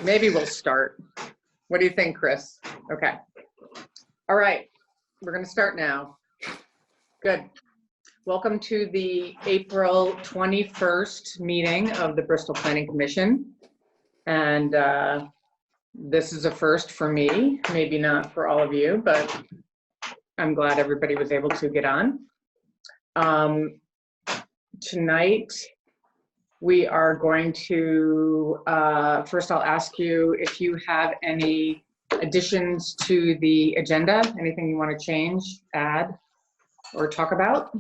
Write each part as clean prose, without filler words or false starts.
Maybe we'll start. What do you think, Chris? Okay. All right. We're going to start now. Good. Welcome to the April 21st meeting of the Bristol Planning Commission. And this is a first for me, maybe not for all of you, but I'm glad everybody was able to get on. Tonight, we are going to, first I'll ask you if you have any additions to the agenda, anything you want to change, add, or talk about?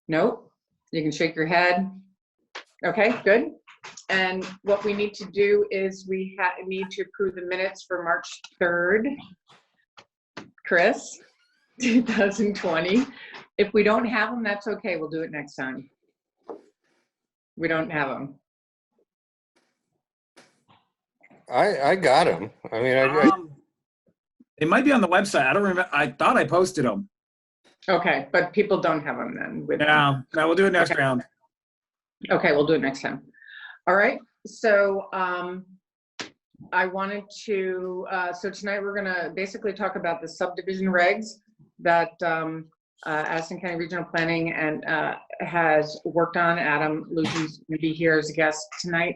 No? You can shake your head. Okay, good. And what we need to do is we need to approve the minutes for March 3rd, Chris, 2020. If we don't have them, that's okay. We'll do it next time. We don't have them. I got them. I mean, they might be on the website. I don't remember. I thought I posted them. Okay, but people don't have them then. No, we'll do it next round. Okay, we'll do it next time. All right. So I wanted to, so tonight we're gonna basically talk about the subdivision regs that Addison County Regional Planning and has worked on. Adam Lucy's gonna be here as a guest tonight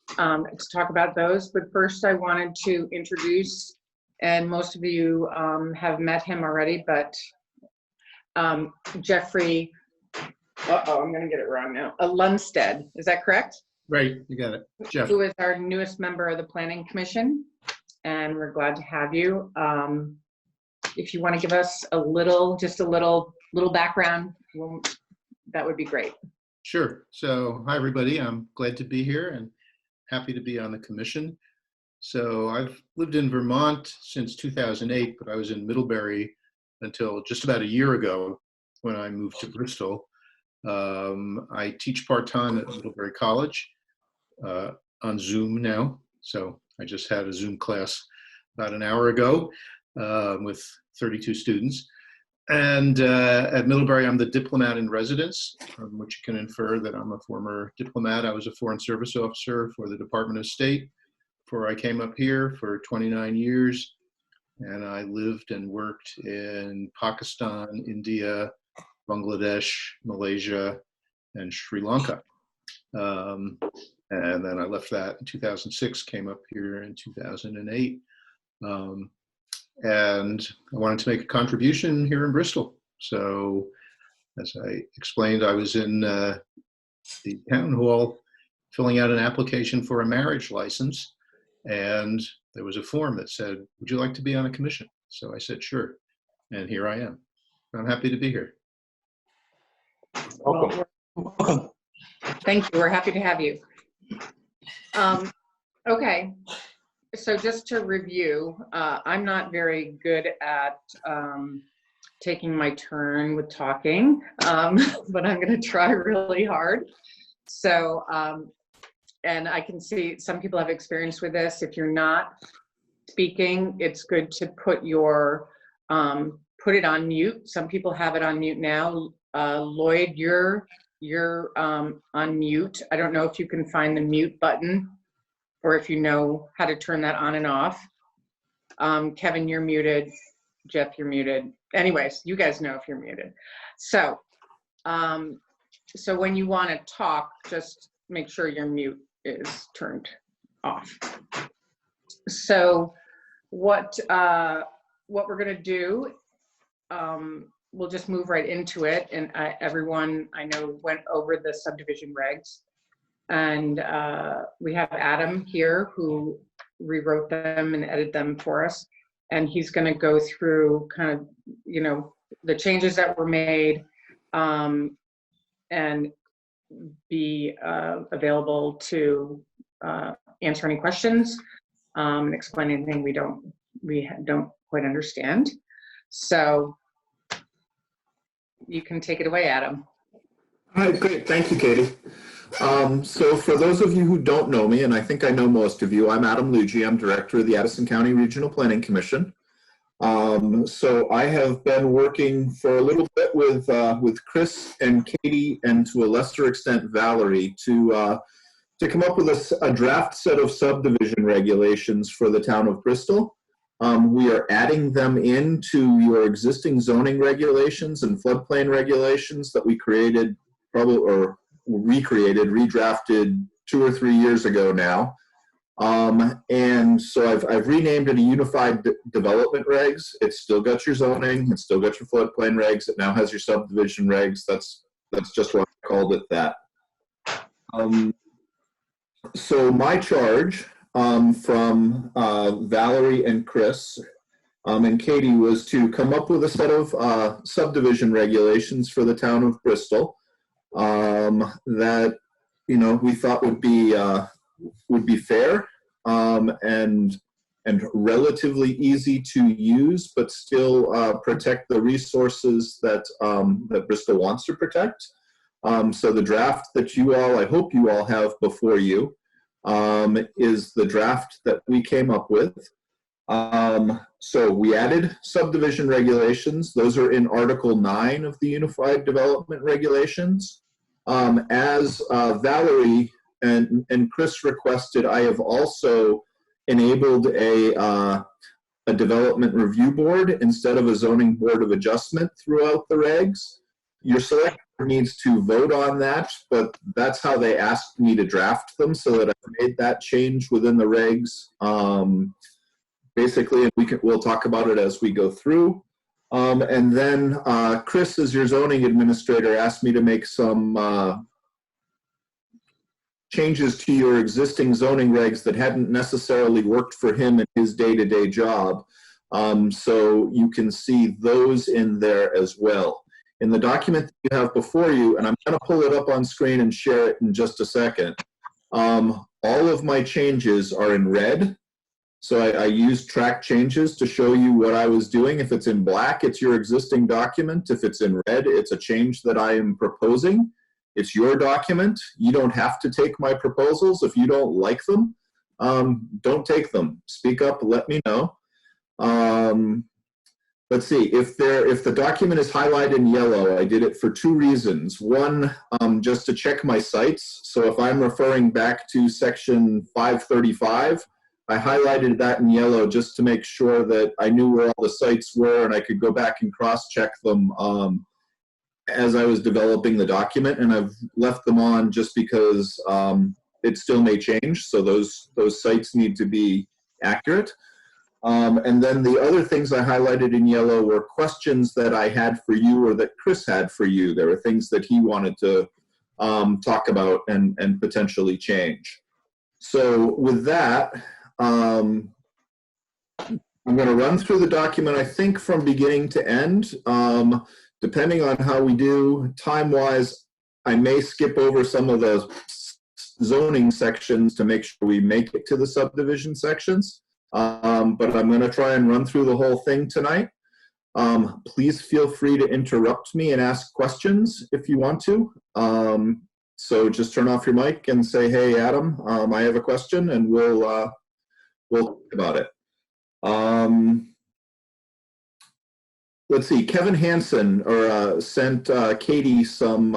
to talk about those. But first I wanted to introduce, and most of you have met him already, but Jeffrey, I'm gonna get it wrong now, Lundstedt, is that correct? Right, you got it, Jeff. Who is our newest member of the Planning Commission, and we're glad to have you. If you want to give us a little, just a little background, that would be great. Sure. So, hi everybody. I'm glad to be here and happy to be on the commission. So, I've lived in Vermont since 2008, but I was in Middlebury until just about a year ago when I moved to Bristol. I teach part-time at Middlebury College on Zoom now. So I just had a Zoom class about an hour ago with 32 students. And at Middlebury, I'm the diplomat in residence, from which you can infer that I'm a former diplomat. I was a Foreign Service Officer for the Department of State before I came up here for 29 years. And I lived and worked in Pakistan, India, Bangladesh, Malaysia, and Sri Lanka. And then I left that in 2006, came up here in 2008. And I wanted to make a contribution here in Bristol. So as I explained, I was in the town hall filling out an application for a marriage license. And there was a form that said, would you like to be on a commission? So I said, sure. And here I am. I'm happy to be here. welcome. Welcome. Thank you. We're happy to have you. Okay. So just to review, I'm not very good at taking my turn with talking, but I'm going to try really hard. So, and I can see some people have experience with this. If you're not speaking, it's good to put your, put it on mute. Some people have it on mute now. Lloyd, you're on mute. I don't know if you can find the mute button or if you know how to turn that on and off. Kevin, you're muted. Jeff, you're muted. Anyways, you guys know if you're muted. So, so when you want to talk, just make sure your mute is turned off. So what we're going to do, we'll just move right into it. And everyone I know went over the subdivision regs. And we have Adam here who rewrote them and edited them for us. And he's going to go through kind of, you know, the changes that were made and be available to answer any questions and explain anything we don't quite understand. So you can take it away, Adam. All right, great. Thank you, Katie. So for those of you who don't know me, and I think I know most of you, I'm Adam Luigi. I'm director of the Addison County Regional Planning Commission. So I have been working for a little bit with Chris and Katie, and to a lesser extent Valerie, to to come up with a draft set of subdivision regulations for the town of Bristol. We are adding them into your existing zoning regulations and floodplain regulations that we created redrafted 2 or 3 years ago now. And so I've renamed it a unified development regs. It's still got your zoning, it's still got your floodplain regs. It now has your subdivision regs. That's just why I called it that. So my charge from Valerie and Chris and Katie was to come up with a set of subdivision regulations for the town of Bristol that we thought would be fair and relatively easy to use, but still protect the resources that that Bristol wants to protect. So the draft that I hope you all have before you, is the draft that we came up with. So we added subdivision regulations. Those are in Article 9 of the Unified Development Regulations. As Valerie and Chris requested, I have also enabled a development review board instead of a zoning board of adjustment throughout the regs. Your select board needs to vote on that, but that's how they asked me to draft them, so that I've made that change within the regs. Basically, we'll talk about it as we go through. And then Chris, as your zoning administrator, asked me to make some changes to your existing zoning regs that hadn't necessarily worked for him in his day-to-day job. So you can see those in there as well. In the document that you have before you, and I'm going to pull it up on screen and share it in just a second, all of my changes are in red. So I used track changes to show you what I was doing. If it's in black, it's your existing document. If it's in red, it's a change that I am proposing. It's your document. You don't have to take my proposals. If you don't like them, don't take them. Speak up, let me know. Let's see, if the document is highlighted in yellow, I did it for 2 reasons. One, just to check my sites. So if I'm referring back to section 535, I highlighted that in yellow just to make sure that I knew where all the sites were and I could go back and cross-check them as I was developing the document. And I've left them on just because it still may change. So those sites need to be accurate. And then the other things I highlighted in yellow were questions that I had for you or that Chris had for you. There were things that he wanted to talk about and potentially change. So with that, I'm going to run through the document, I think, from beginning to end. Depending on how we do time-wise, I may skip over some of the zoning sections to make sure we make it to the subdivision sections. But I'm going to try and run through the whole thing tonight. Please feel free to interrupt me and ask questions if you want to. So just turn off your mic and say, "Hey, Adam, I have a question," and we'll talk about it. Let's see. Kevin Hansen sent Katie some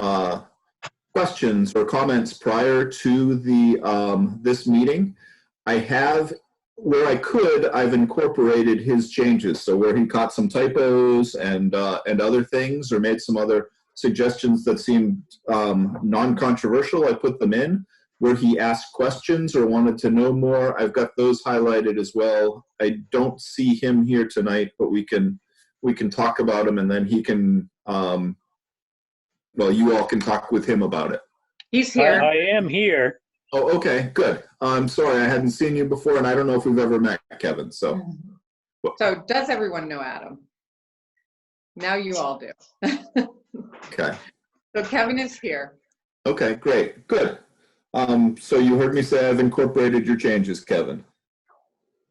questions or comments prior to the this meeting. I have, where I could, I've incorporated his changes. So where he caught some typos and other things, or made some other suggestions that seemed non-controversial, I put them in. Where he asked questions or wanted to know more, I've got those highlighted as well. I don't see him here tonight, but we can talk about him, and then he can, well, you all can talk with him about it. He's here. I am here. Oh, okay, good. I'm sorry, I hadn't seen you before, and I don't know if we've ever met, Kevin, so. So does everyone know Adam? Now you all do. Okay. So Kevin is here. Okay, great, good. So you heard me say I've incorporated your changes, Kevin,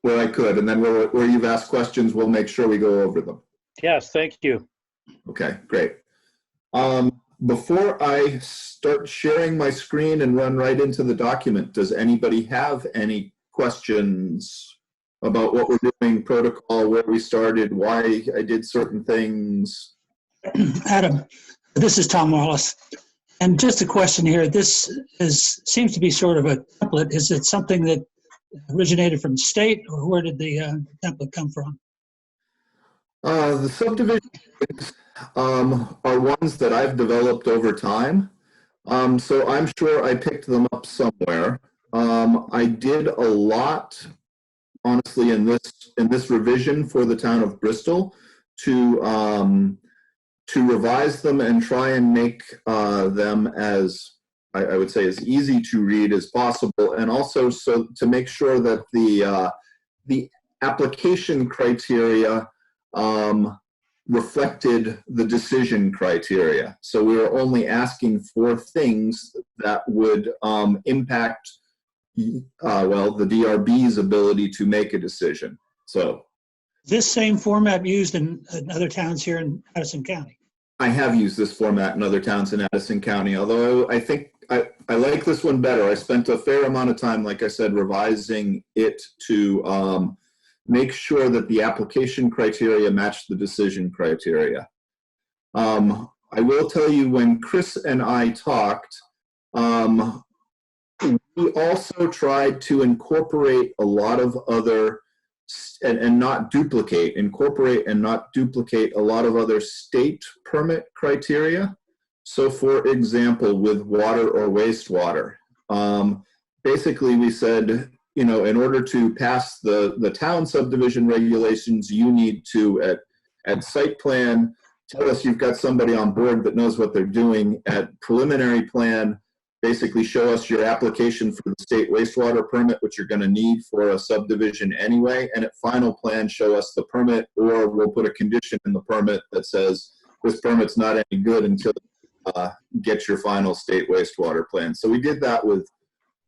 where I could, and then where you've asked questions, we'll make sure we go over them. Yes, thank you. Okay, great. Before I start sharing my screen and run right into the document, does anybody have any questions about what we're doing, protocol, where we started, why I did certain things? Adam, this is Tom Wallace. And just a question here, seems to be sort of a template. Is it something that originated from the state, or where did the template come from? The subdivisions are ones that I've developed over time. So I'm sure I picked them up somewhere. I did a lot, honestly, in this revision for the town of Bristol to revise them and try and make them as I would say as easy to read as possible, and also so to make sure that the application criteria reflected the decision criteria. So we were only asking for things that would impact well, the DRB's ability to make a decision. So This same format used in other towns here in Addison County? I have used this format in other towns in Addison County, although I think I like this one better. I spent a fair amount of time, like I said, revising it to make sure that the application criteria matched the decision criteria. I will tell you, when Chris and I talked, we also tried to incorporate a lot of other and not duplicate, incorporate and not duplicate a lot of other state permit criteria. So for example, with water or wastewater, basically we said, you know, in order to pass the town subdivision regulations, you need to, at site plan, tell us you've got somebody on board that knows what they're doing. At preliminary plan, basically show us your application for the state wastewater permit, which you're going to need for a subdivision anyway. And at final plan, show us the permit, or we'll put a condition in the permit that says this permit's not any good until you get your final state wastewater plan. So we did that with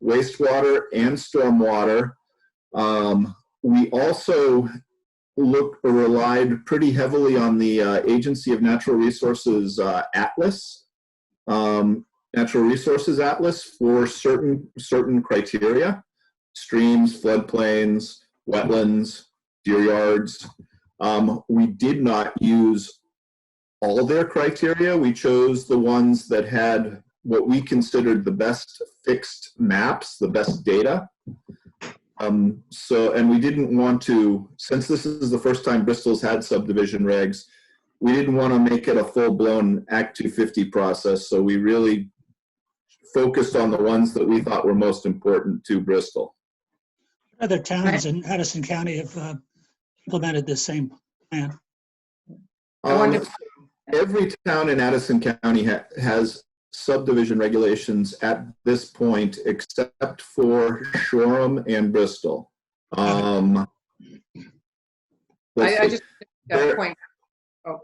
wastewater and stormwater. We also relied pretty heavily on the Agency of Natural Resources Atlas. Natural Resources Atlas for certain criteria: streams, floodplains, wetlands, deer yards. We did not use all their criteria. We chose the ones that had what we considered the best fixed maps, the best data. And we didn't want to, since this is the first time Bristol's had subdivision regs, we didn't want to make it a full-blown Act 250 process. So we really focused on the ones that we thought were most important to Bristol. Other towns in Addison County have implemented this same plan. Every town in Addison County has subdivision regulations at this point, except for Shoreham and Bristol. I just that point. Oh,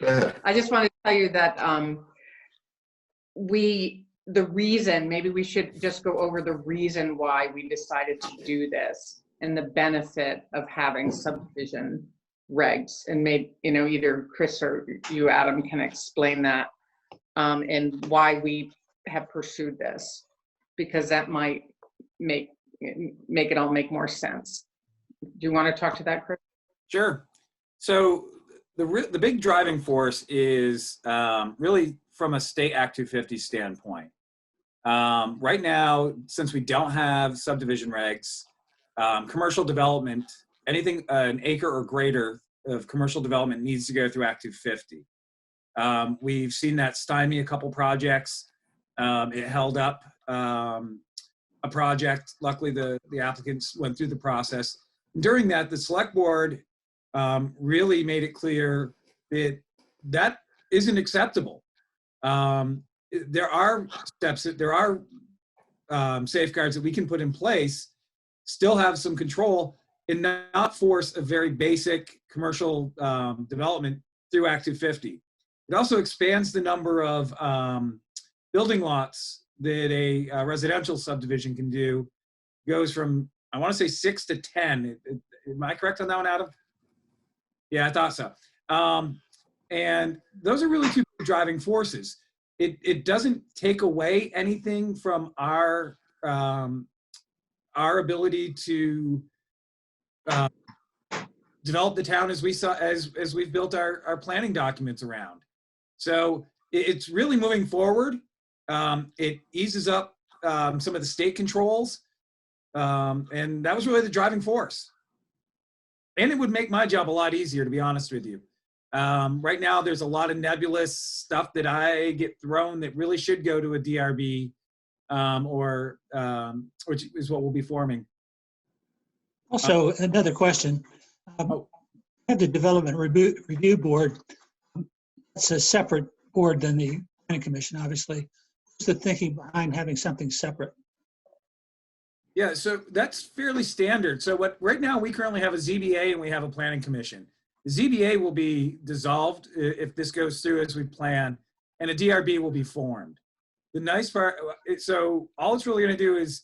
go ahead. I just want to tell you that the reason, maybe we should just go over the reason why we decided to do this and the benefit of having subdivision regs, and maybe, you know, either Chris or you, Adam, can explain that and why we have pursued this, because that might make it all make more sense. Do you want to talk to that, Chris? Sure. So the big driving force is really from a state Act 250 standpoint. Right now, since we don't have subdivision regs, commercial development, anything an acre or greater of commercial development needs to go through Act 250. We've seen that stymie a couple projects. It held up a project. Luckily, the applicants went through the process. During that, the select board really made it clear that that isn't acceptable. There are steps, there are safeguards that we can put in place, still have some control, and not force a very basic commercial development through Act 250. It also expands the number of building lots that a residential subdivision can do. It goes from, I want to say 6 to 10. Am I correct on that one, Adam? Yeah, I thought so. And those are really two driving forces. It doesn't take away anything from our ability to develop the town as we've built our planning documents around. So it's really moving forward. It eases up some of the state controls. And that was really the driving force. And it would make my job a lot easier, to be honest with you. Right now, there's a lot of nebulous stuff that I get thrown that really should go to a DRB, which is what we'll be forming. Also, another question. I have the Development Review Board. It's a separate board than the Planning Commission, obviously. What's the thinking behind having something separate? Yeah, so that's fairly standard. So right now we currently have a ZBA and we have a Planning Commission. The ZBA will be dissolved if this goes through as we plan, and a DRB will be formed. The nice part, so all it's really going to do is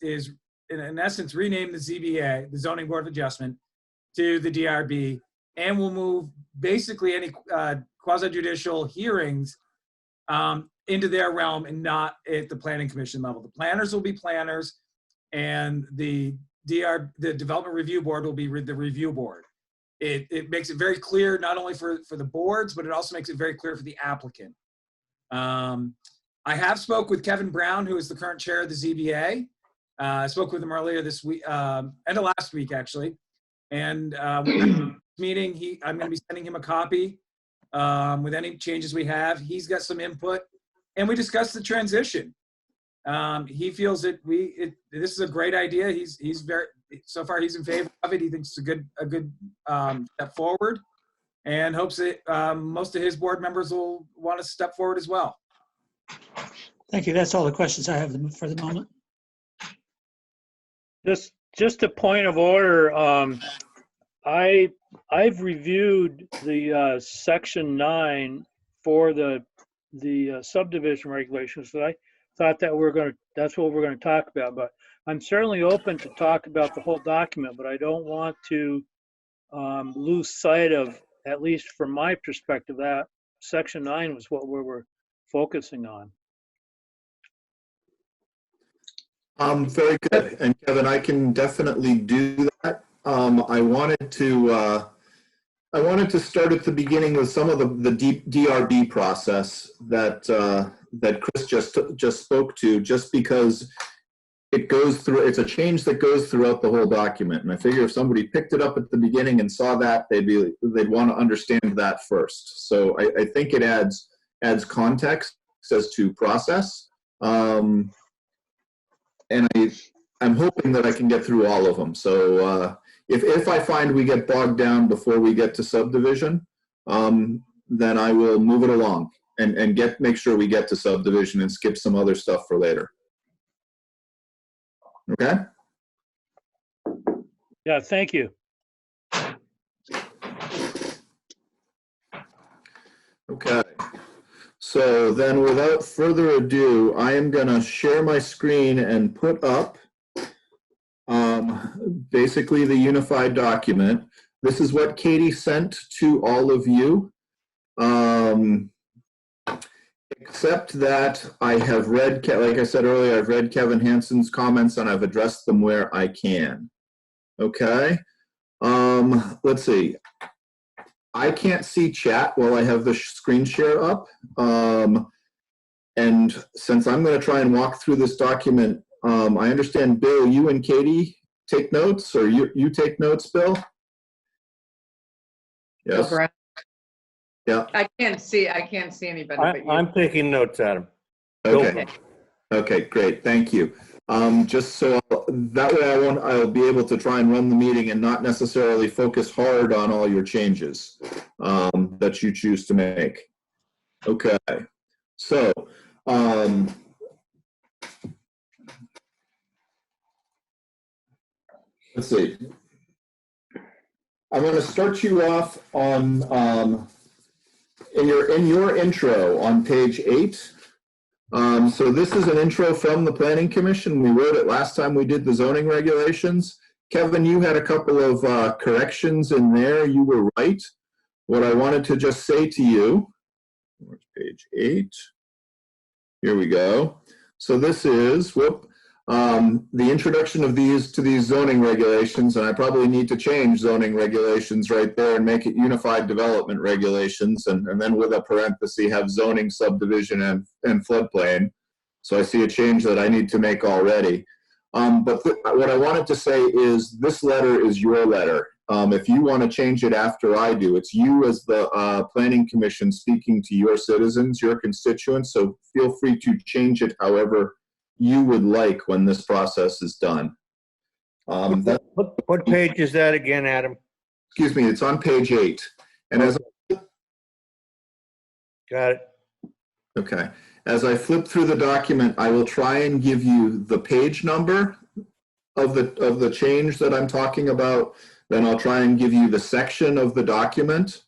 in essence rename the ZBA, the Zoning Board of Adjustment, to the DRB, and we'll move basically any quasi-judicial hearings into their realm and not at the Planning Commission level. The planners will be planners, and the Development Review Board will be the review board. It makes it very clear not only for the boards, but it also makes it very clear for the applicant. I have spoke with Kevin Brown, who is the current chair of the ZBA. I spoke with him earlier this week, end of last week actually, and meeting, I'm going to be sending him a copy with any changes we have. He's got some input, and we discussed the transition. He feels that this is a great idea. He's very, so far he's in favor of it. He thinks it's a good step forward, and hopes that most of his board members will want to step forward as well. Thank you. That's all the questions I have for the moment. Just a point of order. I've reviewed the section 9 for the subdivision regulations that I thought that that's what we're going to talk about, but I'm certainly open to talk about the whole document, but I don't want to lose sight of, at least from my perspective, that section 9 was what we were focusing on. Very good. And Kevin, I can definitely do that. I wanted to start at the beginning with some of the DRB process that Chris just spoke to, just because it goes through. It's a change that goes throughout the whole document, and I figure if somebody picked it up at the beginning and saw that, they'd want to understand that first. So I think it adds context as to process. And I'm hoping that I can get through all of them. So if I find we get bogged down before we get to subdivision, then I will move it along and make sure we get to subdivision and skip some other stuff for later. Okay? Yeah, thank you. Okay. So then without further ado, I am going to share my screen and put up basically the unified document. This is what Katie sent to all of you, except that I have read, like I said earlier, I've read Kevin Hansen's comments and I've addressed them where I can. Okay. Let's see. I can't see chat while I have the screen share up. And since I'm going to try and walk through this document, I understand, Bill, you and Katie take notes, or you take notes, Bill? Yes. Yeah. I can't see anybody but you. I'm taking notes, Adam. Okay. Okay, great. Thank you. Just so that way I'll be able to try and run the meeting and not necessarily focus hard on all your changes that you choose to make. Okay. So, let's see. I'm going to start you off on in your intro on page 8. So this is an intro from the Planning Commission. We wrote it last time we did the zoning regulations. Kevin, you had a couple of corrections in there. You were right. What I wanted to just say to you, where's page 8? Here we go. So this is, the introduction of these zoning regulations, and I probably need to change zoning regulations right there and make it unified development regulations, and then with a parenthesis have zoning, subdivision, and floodplain. So I see a change that I need to make already. But what I wanted to say is this letter is your letter. If you want to change it after I do, it's you as the Planning Commission speaking to your citizens, your constituents, so feel free to change it however you would like when this process is done. What page is that again, Adam? Excuse me, it's on page 8. And as Got it. Okay. As I flip through the document, I will try and give you the page number of the change that I'm talking about. Then I'll try and give you the section of the document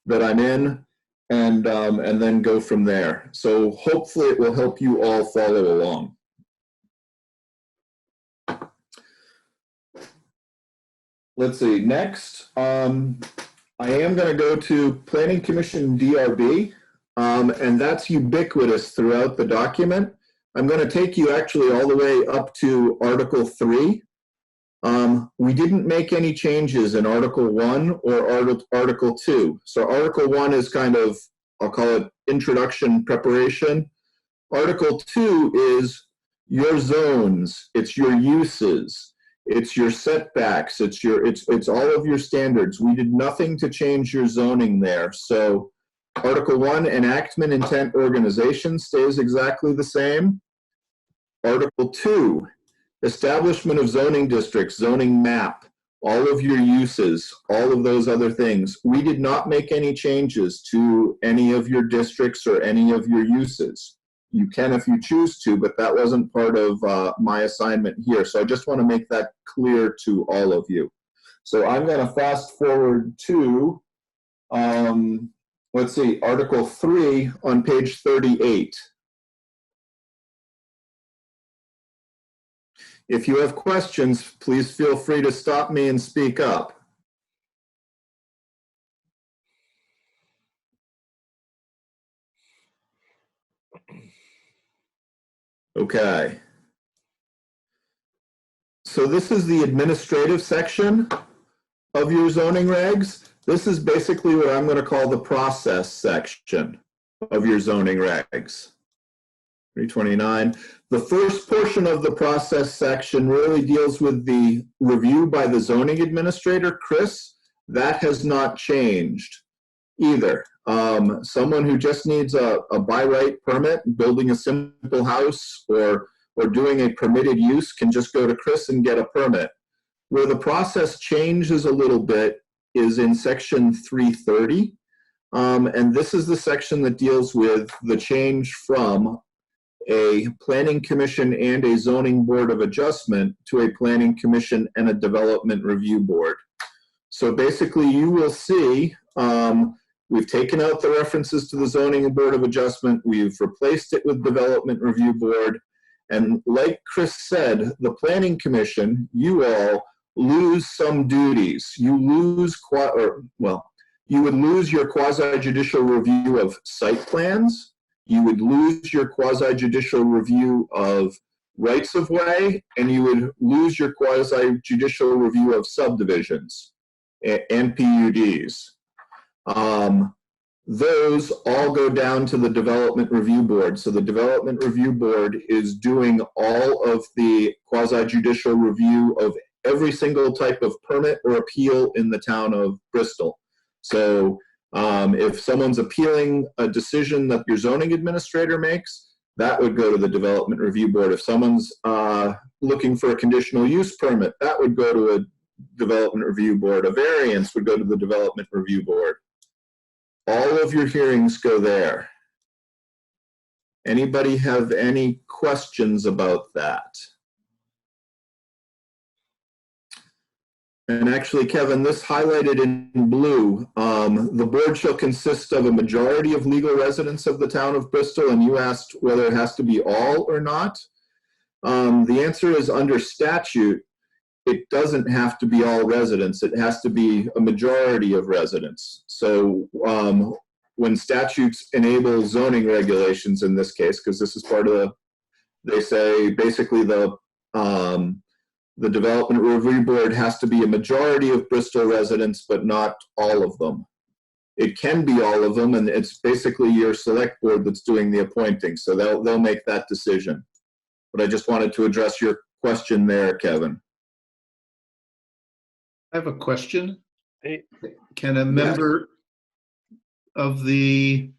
that I'm in, and then go from there. So hopefully it will help you all follow along. Let's see. Next, I am going to go to Planning Commission DRB. And that's ubiquitous throughout the document. I'm going to take you actually all the way up to Article 3. We didn't make any changes in Article 1 or Article 2. So Article 1 is kind of, I'll call it introduction preparation. Article 2 is your zones, it's your uses, it's your setbacks, it's all of your standards. We did nothing to change your zoning there. So Article 1, enactment, intent, organization stays exactly the same. Article 2, establishment of zoning districts, zoning map, all of your uses, all of those other things. We did not make any changes to any of your districts or any of your uses. You can if you choose to, but that wasn't part of my assignment here. So I just want to make that clear to all of you. So I'm going to fast forward to let's see, Article 3 on page 38. If you have questions, please feel free to stop me and speak up. Okay. So this is the administrative section of your zoning regs. This is basically what I'm going to call the process section of your zoning regs. 329. The first portion of the process section really deals with the review by the zoning administrator, Chris. That has not changed either. Someone who just needs a by right permit, building a simple house or doing a permitted use can just go to Chris and get a permit. Where the process changes a little bit is in section 330. And this is the section that deals with the change from a planning commission and a zoning board of adjustment to a planning commission and a development review board. So basically you will see we've taken out the references to the zoning and board of adjustment. We've replaced it with development review board. And like Chris said, the planning commission, you all lose some duties. You lose, you would lose your quasi-judicial review of site plans. You would lose your quasi-judicial review of rights of way, and you would lose your quasi-judicial review of subdivisions and PUDs. Those all go down to the development review board. So the development review board is doing all of the quasi-judicial review of every single type of permit or appeal in the town of Bristol. So if someone's appealing a decision that your zoning administrator makes, that would go to the development review board. If someone's looking for a conditional use permit, that would go to a development review board. A variance would go to the development review board. All of your hearings go there. Anybody have any questions about that? And actually, Kevin, this highlighted in blue, the board shall consist of a majority of legal residents of the town of Bristol, and you asked whether it has to be all or not. The answer is under statute, it doesn't have to be all residents. It has to be a majority of residents. So when statutes enable zoning regulations in this case, because this is part of the, they say basically the development review board has to be a majority of Bristol residents, but not all of them. it can be all of them, and it's basically your select board that's doing the appointing. So they'll make that decision. But I just wanted to address your question there, Kevin. I have a question. Hey. Can a member of the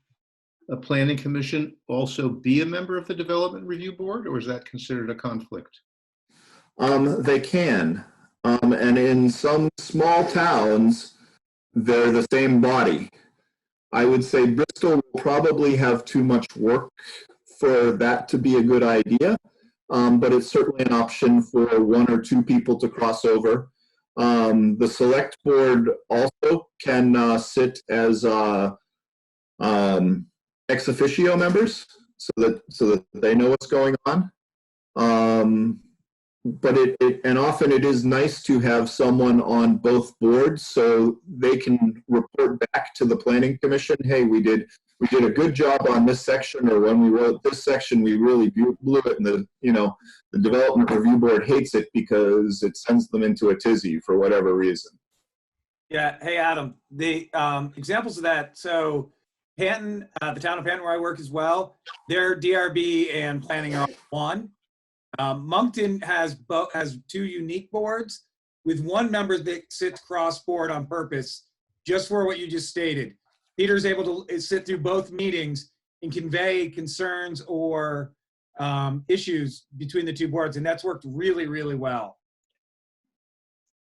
planning commission also be a member of the development review board, or is that considered a conflict? They can. And in some small towns, they're the same body. I would say Bristol will probably have too much work for that to be a good idea, but it's certainly an option for one or two people to cross over. The select board also can sit as ex officio members, so that they know what's going on. But and often it is nice to have someone on both boards so they can report back to the planning commission, hey, we did a good job on this section, or when we wrote this section, we really blew it, and the development review board hates it because it sends them into a tizzy for whatever reason. Yeah. Hey, Adam, the examples of that. So Panton, the town of Panton where I work as well, their DRB and planning are one. Moncton has two unique boards with one member that sits cross-board on purpose, just for what you just stated. Peter's able to sit through both meetings and convey concerns or issues between the two boards, and that's worked really, really well.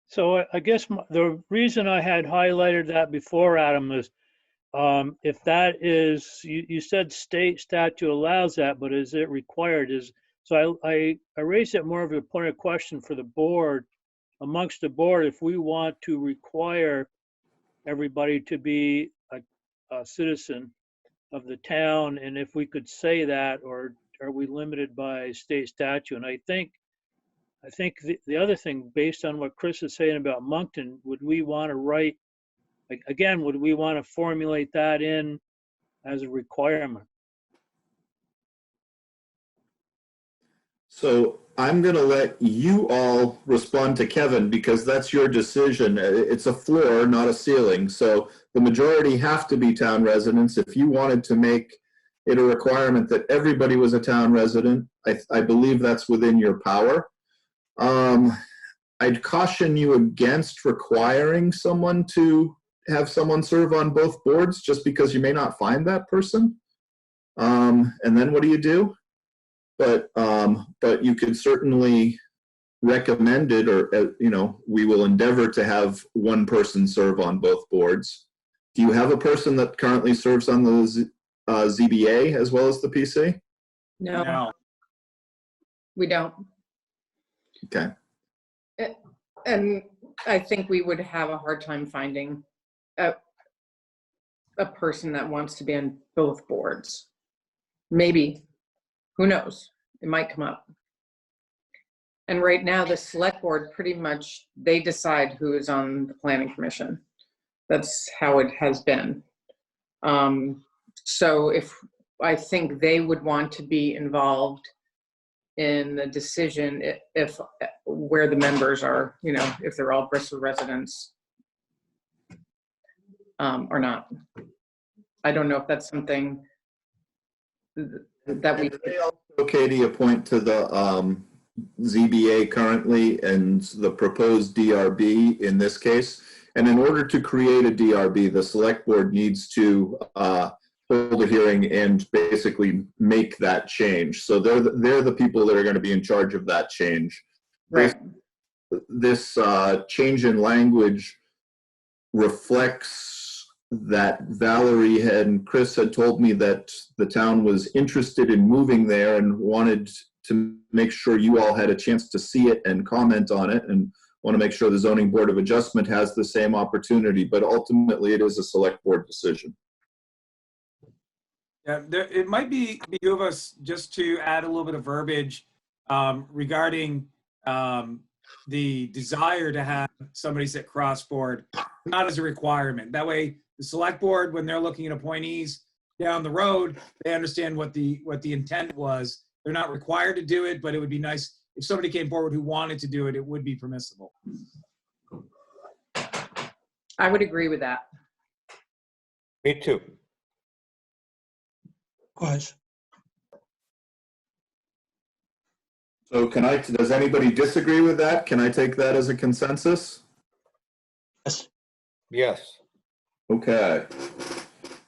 So I guess the reason I had highlighted that before, Adam, is if that is, you said state statute allows that, but is it required? So I raised it more of a point of question for the board, amongst the board, if we want to require everybody to be a citizen of the town, and if we could say that, or are we limited by state statute? And I think the other thing, based on what Chris is saying about Moncton, would we want to write, again, would we want to formulate that in as a requirement? So I'm going to let you all respond to Kevin because that's your decision. It's a floor, not a ceiling. So the majority have to be town residents. If you wanted to make it a requirement that everybody was a town resident, I believe that's within your power. I'd caution you against requiring someone to have someone serve on both boards just because you may not find that person. And then what do you do? But you could certainly recommend it, or we will endeavor to have one person serve on both boards. Do you have a person that currently serves on the ZBA as well as the PC? No, we don't. Okay. And I think we would have a hard time finding a person that wants to be on both boards. Maybe. Who knows? It might come up. And right now, the select board pretty much, they decide who is on the planning commission. That's how it has been. So I think they would want to be involved in the decision if where the members are, if they're all Bristol residents or not. I don't know if that's something that we also, Katie, appoint to the ZBA currently and the proposed DRB in this case. And in order to create a DRB, the select board needs to hold a hearing and basically make that change. So they're the people that are going to be in charge of that change. right. This change in language reflects that Valerie and Chris had told me that the town was interested in moving there and wanted to make sure you all had a chance to see it and comment on it, and want to make sure the Zoning Board of Adjustment has the same opportunity, but ultimately it is a select board decision. Yeah, it might behoove us just to add a little bit of verbiage regarding the desire to have somebody sit cross-board, not as a requirement. That way, the select board, when they're looking at appointees down the road, they understand what the intent was. They're not required to do it, but it would be nice if somebody came forward who wanted to do it, it would be permissible. I would agree with that. Me too. Was. So does anybody disagree with that? Can I take that as a consensus? Yes. Yes. Okay.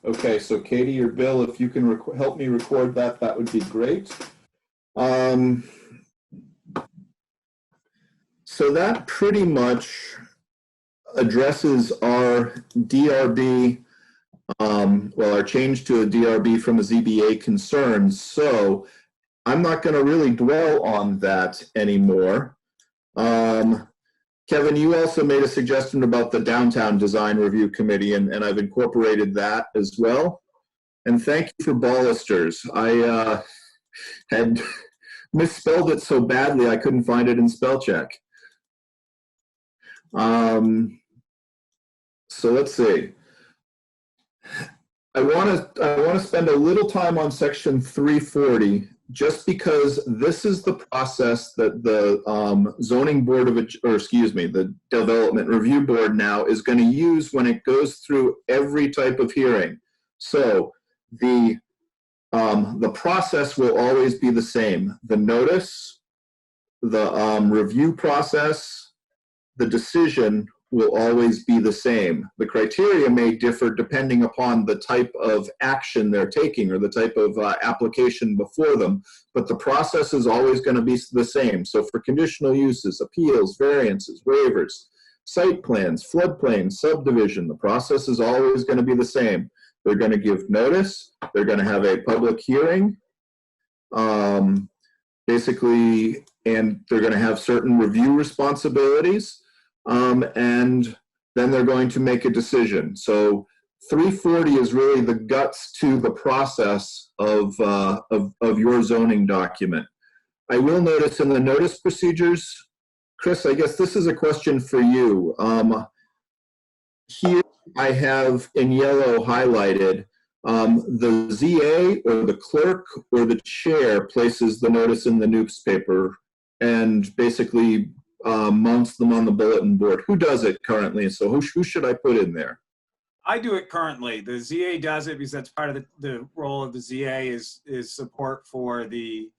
Okay, so Katie or Bill, if you can help me record that, that would be great. So that pretty much addresses our DRB, our change to a DRB from a ZBA concerns. So I'm not going to really dwell on that anymore. Kevin, you also made a suggestion about the Downtown Design Review Committee, and I've incorporated that as well. And thank you for ballisters. I had misspelled it so badly I couldn't find it in spell check. So let's see. I want to spend a little time on section 340, just because this is the process that the zoning board the development review board now is going to use when it goes through every type of hearing. So the process will always be the same. The notice, the review process, the decision will always be the same. The criteria may differ depending upon the type of action they're taking or the type of application before them, but the process is always going to be the same. So for conditional uses, appeals, variances, waivers, site plans, floodplains, subdivision, the process is always going to be the same. They're going to give notice, they're going to have a public hearing, basically, and they're going to have certain review responsibilities. And then they're going to make a decision. So 340 is really the guts to the process of your zoning document. I will notice in the notice procedures, Chris, I guess this is a question for you. Here I have in yellow highlighted the ZA or the clerk or the chair places the notice in the newspaper and basically mounts them on the bulletin board. Who does it currently? So who should I put in there? I do it currently. The ZA does it because that's part of the role of the ZA is support for the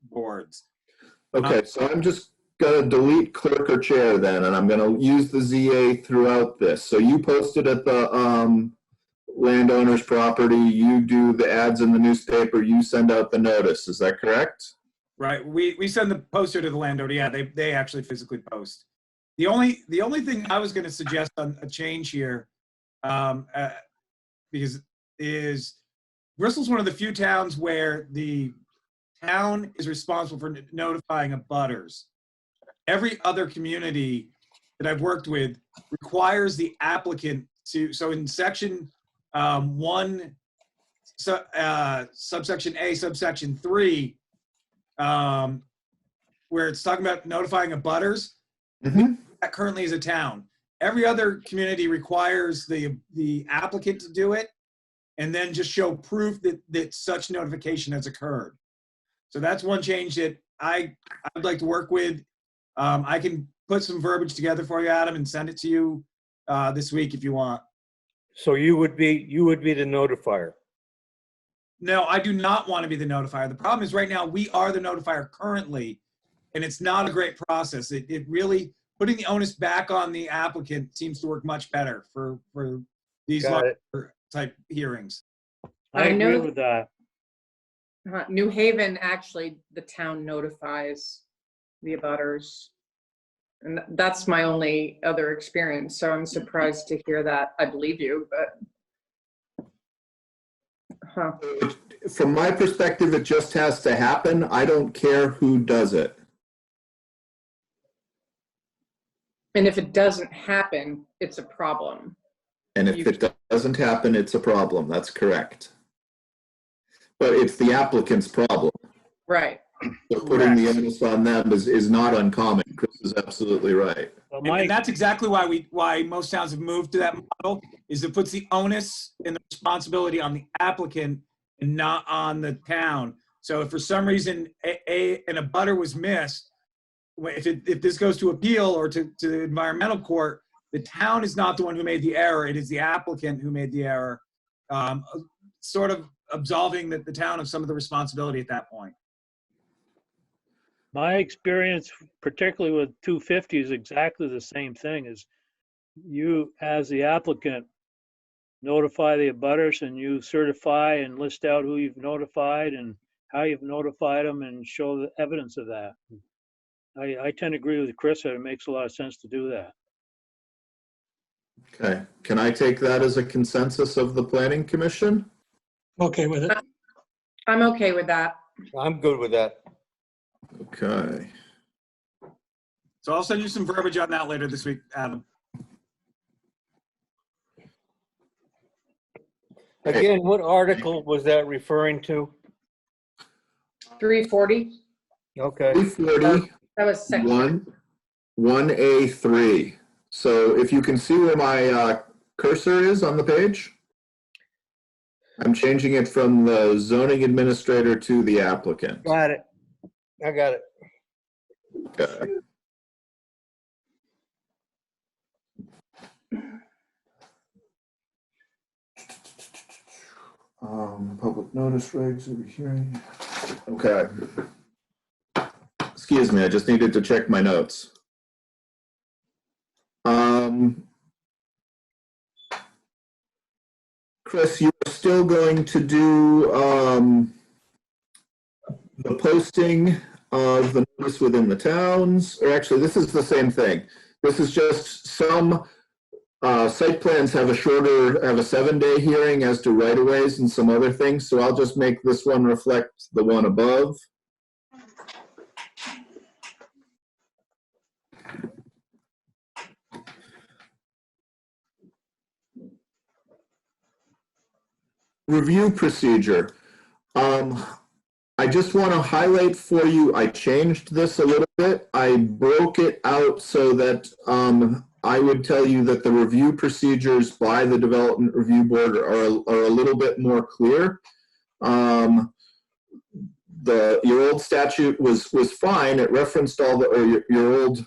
boards. Okay, so I'm just going to delete clerk or chair then, and I'm going to use the ZA throughout this. So you post it at the landowner's property, you do the ads in the newspaper, you send out the notice. Is that correct? Right. We send the poster to the landowner. Yeah, they actually physically post. The only thing I was going to suggest on a change here, because Bristol's one of the few towns where the town is responsible for notifying abutters. Every other community that I've worked with requires the applicant to. So in section 1, subsection A, subsection 3. Where it's talking about notifying abutters, that currently is a town. Every other community requires the applicant to do it and then just show proof that such notification has occurred. So that's one change that I'd like to work with. I can put some verbiage together for you, Adam, and send it to you this week if you want. So you would be the notifier. No, I do not want to be the notifier. The problem is right now we are the notifier currently, and it's not a great process. It really, putting the onus back on the applicant seems to work much better for these larger type hearings. I agree with that. New Haven, actually, the town notifies the abutters. And that's my only other experience. So I'm surprised to hear that. I believe you, but. Huh. From my perspective, it just has to happen. I don't care who does it. And if it doesn't happen, it's a problem. And if it doesn't happen, it's a problem. That's correct. But it's the applicant's problem. Right. So putting the onus on them is not uncommon. Chris is absolutely right. Well, And that's exactly why most towns have moved to that model, is it puts the onus and the responsibility on the applicant and not on the town. So if for some reason an abutter was missed, if this goes to appeal or to the environmental court, the town is not the one who made the error. It is the applicant who made the error. sort of absolving the town of some of the responsibility at that point. My experience, particularly with 250, is exactly the same thing. Is you, as the applicant, notify the abutters and you certify and list out who you've notified and how you've notified them and show the evidence of that. I tend to agree with Chris that it makes a lot of sense to do that. Okay, can I take that as a consensus of the planning commission? Okay with it. I'm okay with that. I'm good with that. Okay. So I'll send you some verbiage on that later this week, Adam. Again, what article was that referring to? 340, Okay. 340. that was section. 1A3. So if you can see where my cursor is on the page, I'm changing it from the zoning administrator to the applicant. Got it. I got it. Okay. Public notice regs over hearing. Okay. Excuse me, I just needed to check my notes. Chris, you're still going to do the posting of the notice within the towns, or actually this is the same thing. This is just some site plans have a 7-day hearing as to right-of-ways and some other things, so I'll just make this one reflect the one above. Review procedure. I just want to highlight for you, I changed this a little bit. I broke it out so that I would tell you that the review procedures by the Development Review Board are a little bit more clear. Your old statute was fine. It referenced all the, or your old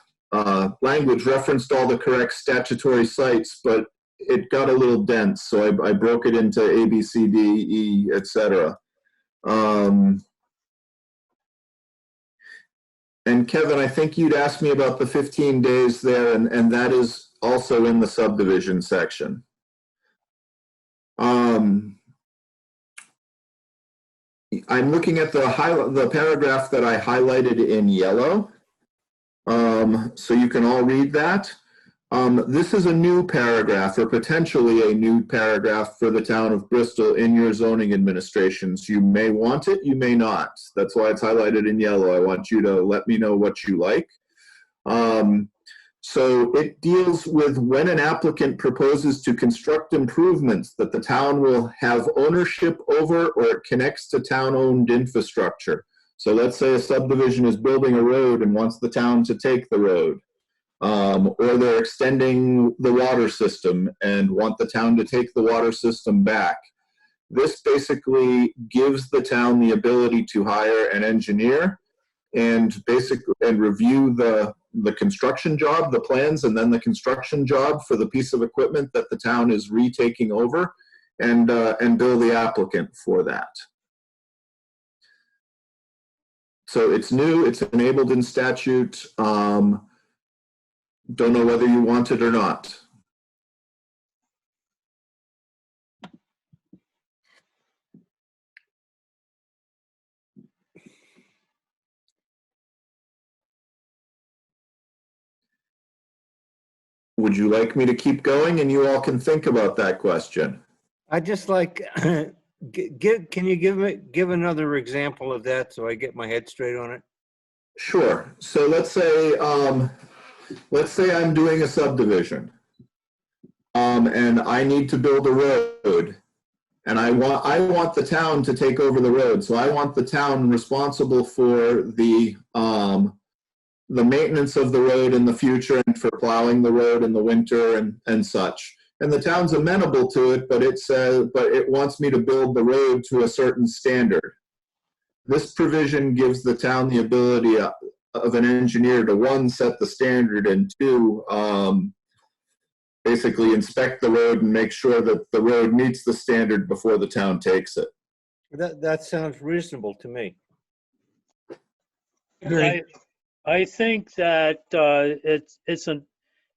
language referenced all the correct statutory sites, but it got a little dense, so I broke it into A, B, C, D, E, etc. And Kevin, I think you'd asked me about the 15 days there, and that is also in the subdivision section. I'm looking at the paragraph that I highlighted in yellow, so you can all read that. This is a new paragraph, or potentially a new paragraph for the town of Bristol in your zoning administrations. You may want it, you may not. That's why it's highlighted in yellow. I want you to let me know what you like. So it deals with when an applicant proposes to construct improvements that the town will have ownership over, or it connects to town-owned infrastructure. So let's say a subdivision is building a road and wants the town to take the road. Or they're extending the water system and want the town to take the water system back. This basically gives the town the ability to hire an engineer and review the construction job, the plans, and then the construction job for the piece of equipment that the town is retaking over, and bill the applicant for that. So it's new, it's enabled in statute. Don't know whether you want it or not. Would you like me to keep going, and you all can think about that question? I just like, can you give another example of that so I get my head straight on it? Sure. So let's say I'm doing a subdivision, and I need to build a road, and I want the town to take over the road. So I want the town responsible for the maintenance of the road in the future and for plowing the road in the winter and such. And the town's amenable to it, but it wants me to build the road to a certain standard. This provision gives the town the ability of an engineer to, one, set the standard, and two, basically inspect the road and make sure that the road meets the standard before the town takes it. That sounds reasonable to me. Agree. I think that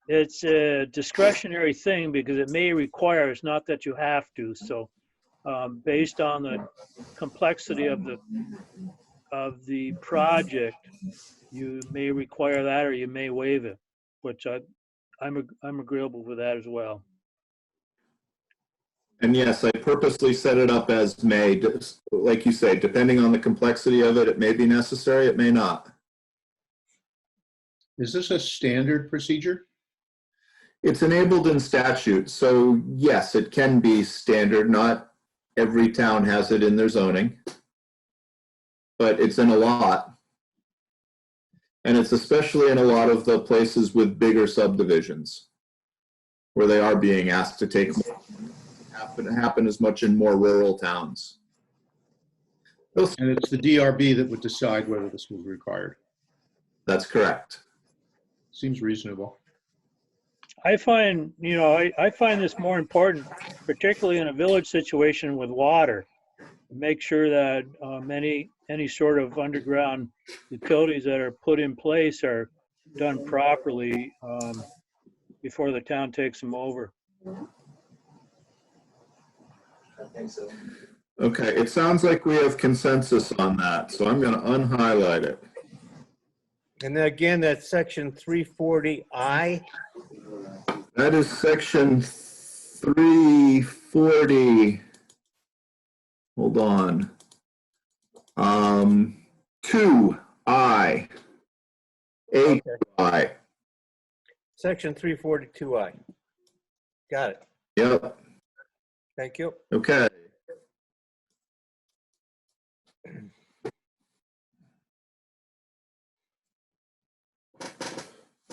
it's a discretionary thing because it may require, it's not that you have to. So based on the complexity of the project, you may require that or you may waive it, which I'm agreeable with that as well. And yes, I purposely set it up as may, like you say, depending on the complexity of it, it may be necessary, it may not. Is this a standard procedure? It's enabled in statute, so yes, it can be standard. Not every town has it in their zoning, but it's in a lot. And it's especially in a lot of the places with bigger subdivisions where they are being asked to take more. Happen as much in more rural towns. And it's the DRB that would decide whether this was required. That's correct. Seems reasonable. I find, I find this more important, particularly in a village situation with water. Make sure that any sort of underground utilities that are put in place are done properly before the town takes them over. Okay, it sounds like we have consensus on that, so I'm going to unhighlight it. And then again, that's section 340I. That is section 340. Hold on. 2I. 8I. Section 342I. Got it. Yep. Thank you. Okay.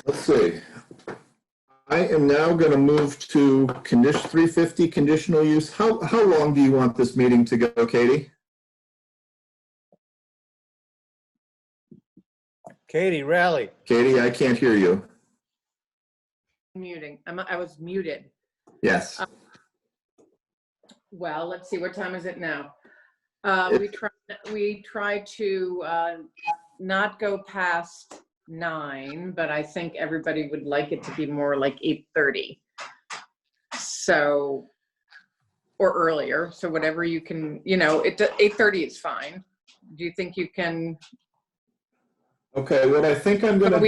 Let's see. I am now going to move to 350 conditional use. How long do you want this meeting to go, Katie? Katie, rally. Katie, I can't hear you. Muting. I was muted. Yes. Well, let's see, what time is it now? We try to not go past 9, but I think everybody would like it to be more like 8:30. So, or earlier. So whatever you can, 8:30 is fine. Do you think you can? Okay, what I think I'm gonna.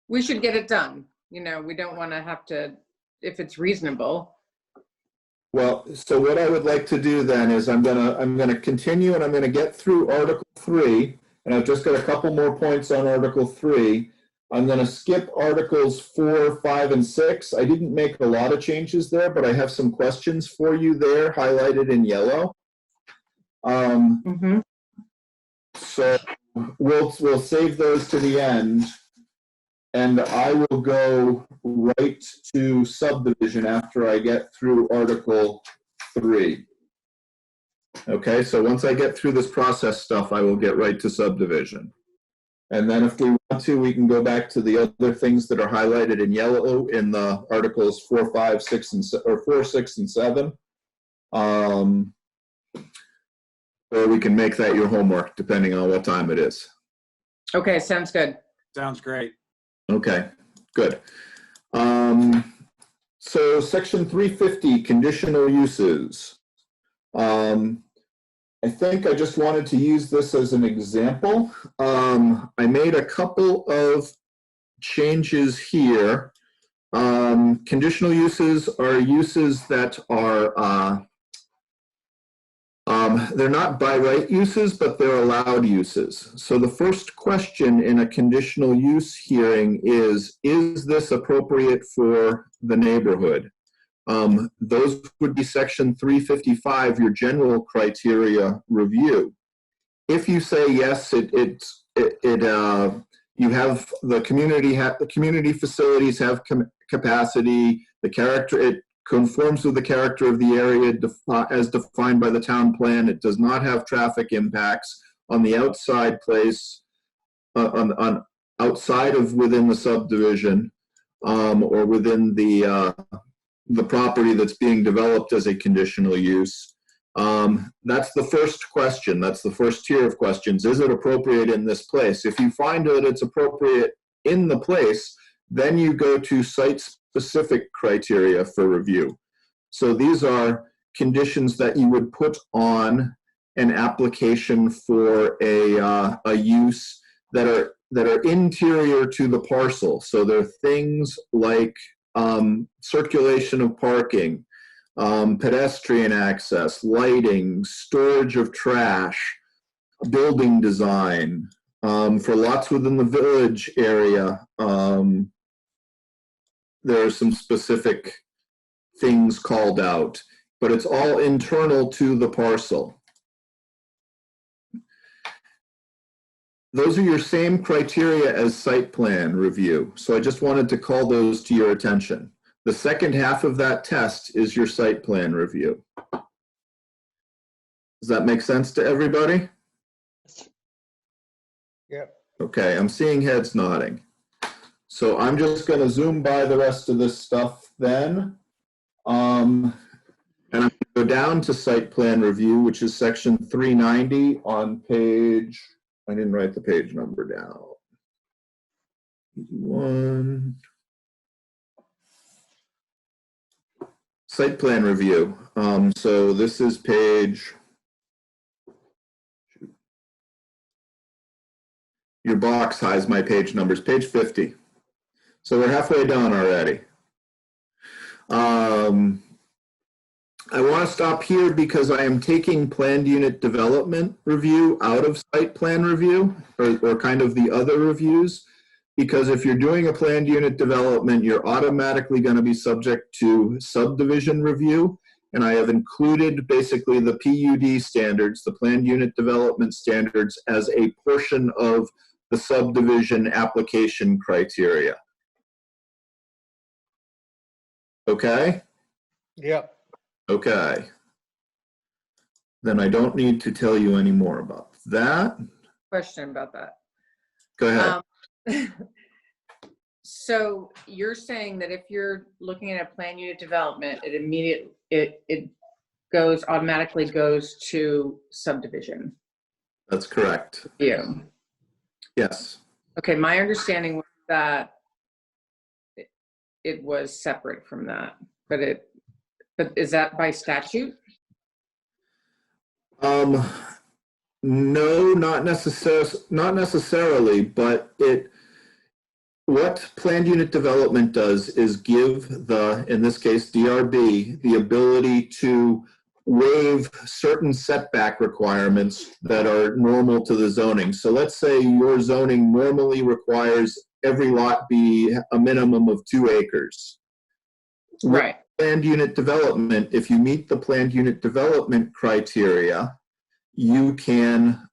We should get it done. We don't want to have to, if it's reasonable. Well, so what I would like to do then is I'm gonna continue and I'm gonna get through Article 3, and I've just got a couple more points on Article 3. I'm gonna skip Articles 4, 5, and 6. I didn't make a lot of changes there, but I have some questions for you there highlighted in yellow. So we'll save those to the end, and I will go right to subdivision after I get through Article 3. Okay, so once I get through this process stuff, I will get right to subdivision. And then if we want to, we can go back to the other things that are highlighted in yellow in the Articles 4, 5, 6, or 4, 6, and 7. Or we can make that your homework, depending on what time it is. Okay, sounds good. Sounds great. Okay, good. So section 350, conditional uses. I think I just wanted to use this as an example. I made a couple of changes here. Conditional uses are uses that are, they're not by right uses, but they're allowed uses. So the first question in a conditional use hearing is this appropriate for the neighborhood? Those would be section 355, your general criteria review. If you say yes, you have the community facilities have capacity, it conforms with the character of the area as defined by the town plan. It does not have traffic impacts on the outside place, on outside of within the subdivision. or within the property that's being developed as a conditional use. That's the first question. That's the first tier of questions. Is it appropriate in this place? If you find that it's appropriate in the place, then you go to site-specific criteria for review. So these are conditions that you would put on an application for a use that are interior to the parcel. So they're things like circulation of parking, pedestrian access, lighting, storage of trash, building design. For lots within the village area, there are some specific things called out, but it's all internal to the parcel. Those are your same criteria as site plan review. So I just wanted to call those to your attention. The second half of that test is your site plan review. Does that make sense to everybody? Yep. Okay, I'm seeing heads nodding. So I'm just going to zoom by the rest of this stuff then. And I'm going to go down to site plan review, which is section 390 on page, I didn't write the page number down. 1. Site plan review. So this is page, your box has my page numbers, page 50. So we're halfway down already. I want to stop here because I am taking planned unit development review out of site plan review, or kind of the other reviews, because if you're doing a planned unit development, you're automatically going to be subject to subdivision review. And I have included basically the PUD standards, the planned unit development standards, as a portion of the subdivision application criteria. Okay? Yep. Okay. Then I don't need to tell you any more about that. Question about that. Go ahead. So you're saying that if you're looking at a plan unit development, it automatically goes to subdivision That's correct. view. Yes. Okay, my understanding was that it was separate from that, but is that by statute? No, not necessarily, but what planned unit development does is give in this case, DRB, the ability to waive certain setback requirements that are normal to the zoning. So let's say your zoning normally requires every lot be a minimum of 2 acres. Right. Planned unit development, if you meet the planned unit development criteria, you can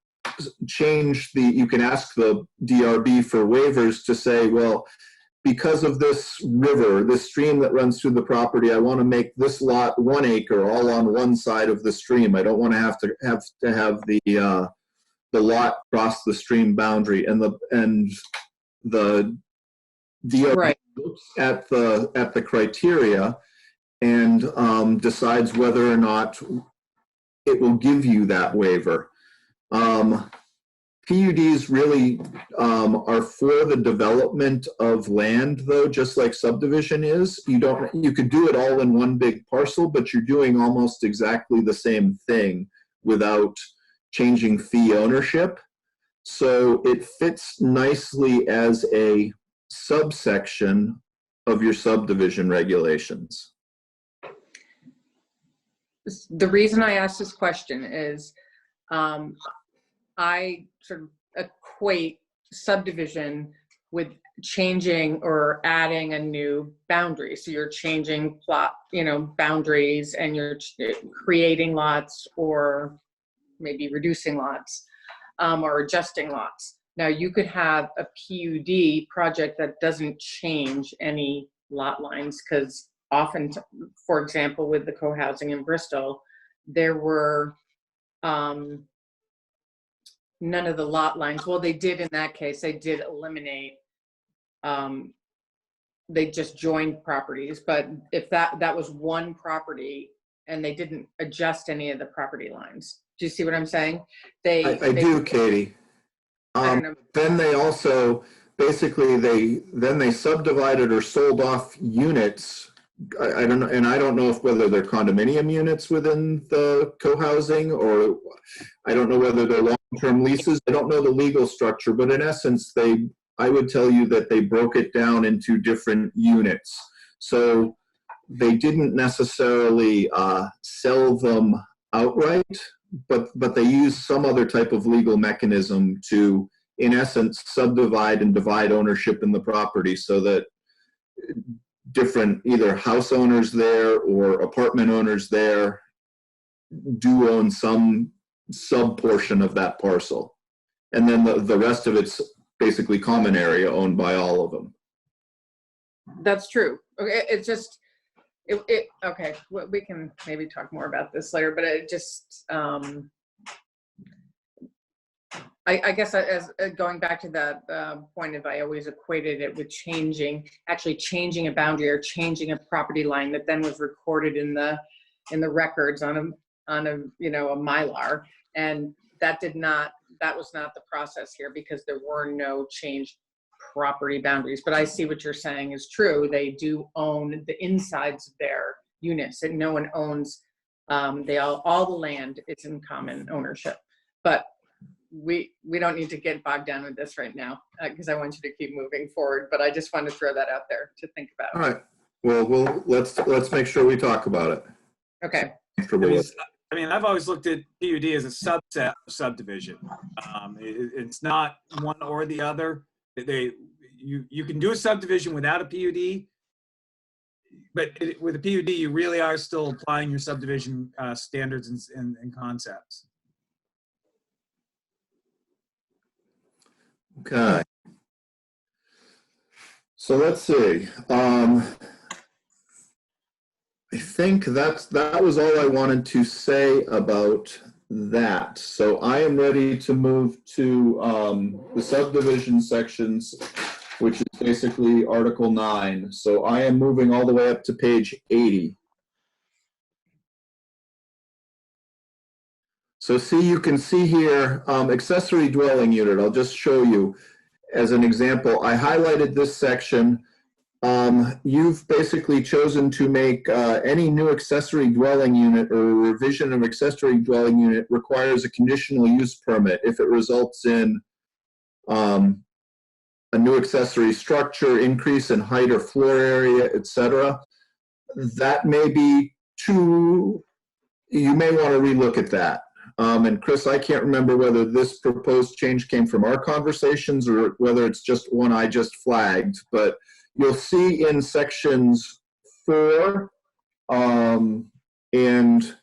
you can ask the DRB for waivers to say, well, because of this river, this stream that runs through the property, I want to make this lot 1 acre all on one side of the stream. I don't want to have the lot cross the stream boundary, and the DRB Right. looks at the criteria and decides whether or not it will give you that waiver. PUDs really are for the development of land, though, just like subdivision is. You could do it all in one big parcel, but you're doing almost exactly the same thing without changing fee ownership. So it fits nicely as a subsection of your subdivision regulations. The reason I asked this question is I sort of equate subdivision with changing or adding a new boundary. So you're changing boundaries, and you're creating lots or maybe reducing lots or adjusting lots. Now you could have a PUD project that doesn't change any lot lines, because often, for example, with the co-housing in Bristol, there were none of the lot lines. Well, they did in that case. They did eliminate they just joined properties. But if that was one property and they didn't adjust any of the property lines, do you see what I'm saying? I do, Katie. I don't know. Then they also, basically, they subdivided or sold off units. I don't know, and I don't know whether they're condominium units within the co-housing, or I don't know whether they're long-term leases. I don't know the legal structure, but in essence, I would tell you that they broke it down into different units. So they didn't necessarily sell them outright, but they used some other type of legal mechanism to, in essence, subdivide and divide ownership in the property so that different either house owners there or apartment owners there do own some sub portion of that parcel. And then the rest of it's basically common area owned by all of them. That's true. Okay, it's just, okay, we can maybe talk more about this later, but it just, I guess as going back to the point of, I always equated it with actually changing a boundary or changing a property line that then was recorded in the records on a Mylar, and that was not the process here because there were no changed property boundaries. But I see what you're saying is true. They do own the insides of their units, and no one owns. All the land is in common ownership, but we don't need to get bogged down with this right now because I want you to keep moving forward. But I just want to throw that out there to think about. All right. Well, let's make sure we talk about it. Okay. I mean, I've always looked at PUD as a subset of subdivision. It's not one or the other. You can do a subdivision without a PUD, but with a PUD, you really are still applying your subdivision standards and concepts. Okay. So let's see. I think that was all I wanted to say about that. So I am ready to move to the subdivision sections, which is basically Article 9. So I am moving all the way up to page 80. So you can see here, accessory dwelling unit. I'll just show you as an example. I highlighted this section. You've basically chosen to make any new accessory dwelling unit or revision of accessory dwelling unit requires a conditional use permit if it results in a new accessory structure, increase in height or floor area, etc. That may be you may want to relook at that. And Chris, I can't remember whether this proposed change came from our conversations or whether it's just one I just flagged, but you'll see in sections 4 and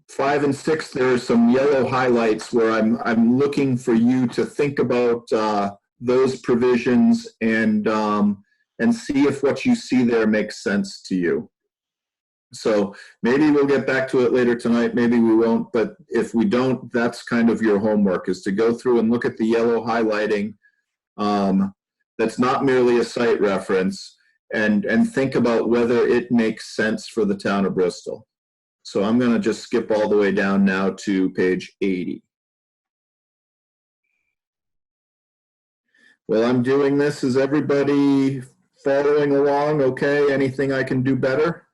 5 and 6, there are some yellow highlights where I'm looking for you to think about those provisions and see if what you see there makes sense to you. So maybe we'll get back to it later tonight, maybe we won't, but if we don't, that's kind of your homework, is to go through and look at the yellow highlighting that's not merely a site reference, and think about whether it makes sense for the town of Bristol. So I'm going to just skip all the way down now to page 80. While I'm doing this, is everybody following along okay? Anything I can do better?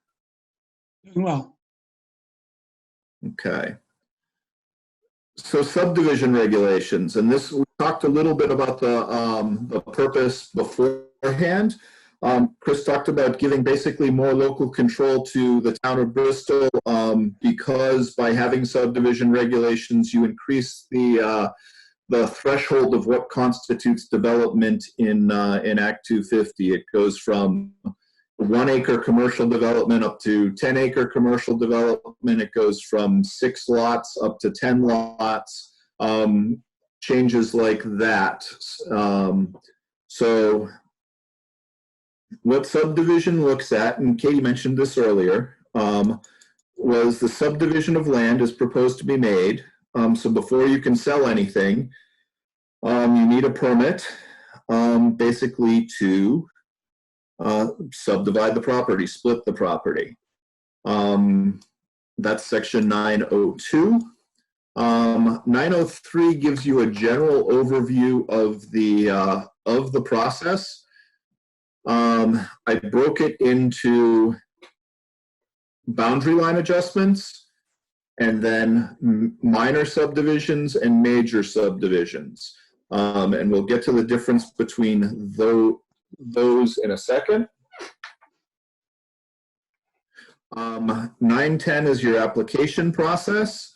Well, Okay. So subdivision regulations, and this, we talked a little bit about the purpose beforehand. Chris talked about giving basically more local control to the town of Bristol because by having subdivision regulations, you increase the threshold of what constitutes development in Act 250. It goes from 1 acre commercial development up to 10 acre commercial development. It goes from 6 lots up to 10 lots, changes like that. So what subdivision looks at, and Katie mentioned this earlier, was the subdivision of land is proposed to be made. So before you can sell anything, you need a permit, basically to subdivide the property, split the property. That's section 902. 903 gives you a general overview of the process. I broke it into boundary line adjustments, and then minor subdivisions and major subdivisions. And we'll get to the difference between those in a second. 910 is your application process.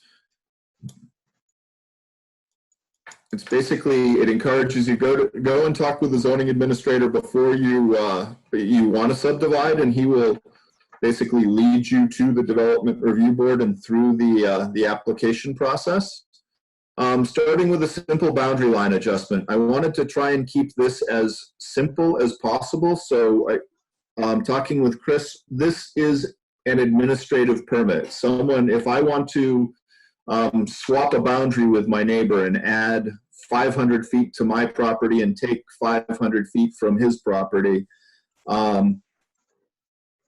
It's basically, it encourages you go and talk with the zoning administrator before you want to subdivide, and he will basically lead you to the development review board and through the application process. Starting with a simple boundary line adjustment, I wanted to try and keep this as simple as possible. So I'm talking with Chris, this is an administrative permit. If I want to swap a boundary with my neighbor and add 500 feet to my property and take 500 feet from his property,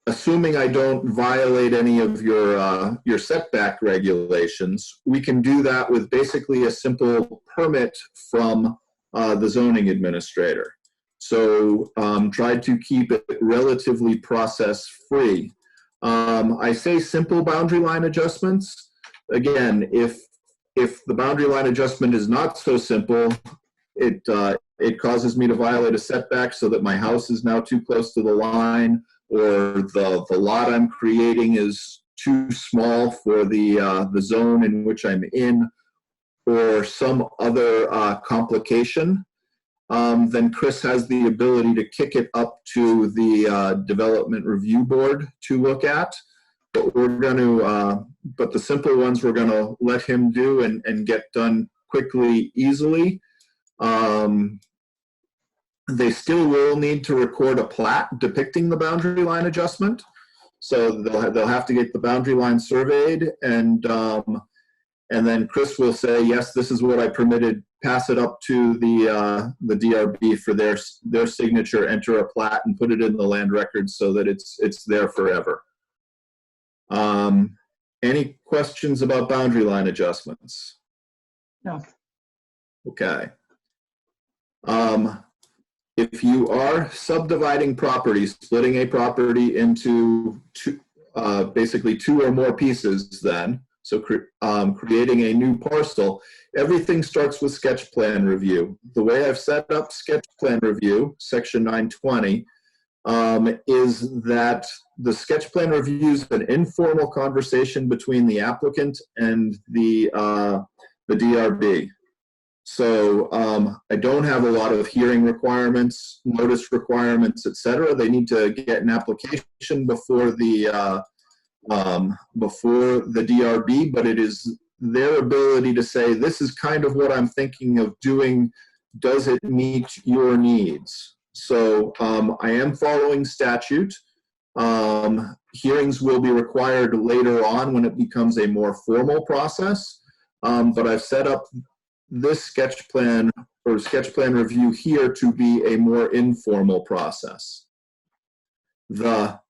assuming I don't violate any of your setback regulations, we can do that with basically a simple permit from the zoning administrator. So tried to keep it relatively process-free. I say simple boundary line adjustments. Again, if the boundary line adjustment is not so simple, it causes me to violate a setback so that my house is now too close to the line, or the lot I'm creating is too small for the zone in which I'm in, or some other complication, then Chris has the ability to kick it up to the development review board to look at. But we're going to, but the simple ones we're going to let him do and get done quickly, easily. They still will need to record a plat depicting the boundary line adjustment. So they'll have to get the boundary line surveyed, and then Chris will say, yes, this is what I permitted, pass it up to the DRB for their signature, enter a plat, and put it in the land records so that it's there forever. Any questions about boundary line adjustments? No. Okay. If you are subdividing properties, splitting a property into basically two or more pieces then, so creating a new parcel, everything starts with sketch plan review. The way I've set up sketch plan review, section 920, is that the sketch plan review is an informal conversation between the applicant and the DRB. So I don't have a lot of hearing requirements, notice requirements, etc. They need to get an application before the DRB, but it is their ability to say, this is kind of what I'm thinking of doing. Does it meet your needs? So I am following statute. Hearings will be required later on when it becomes a more formal process, but I've set up this sketch plan or sketch plan review here to be a more informal process. The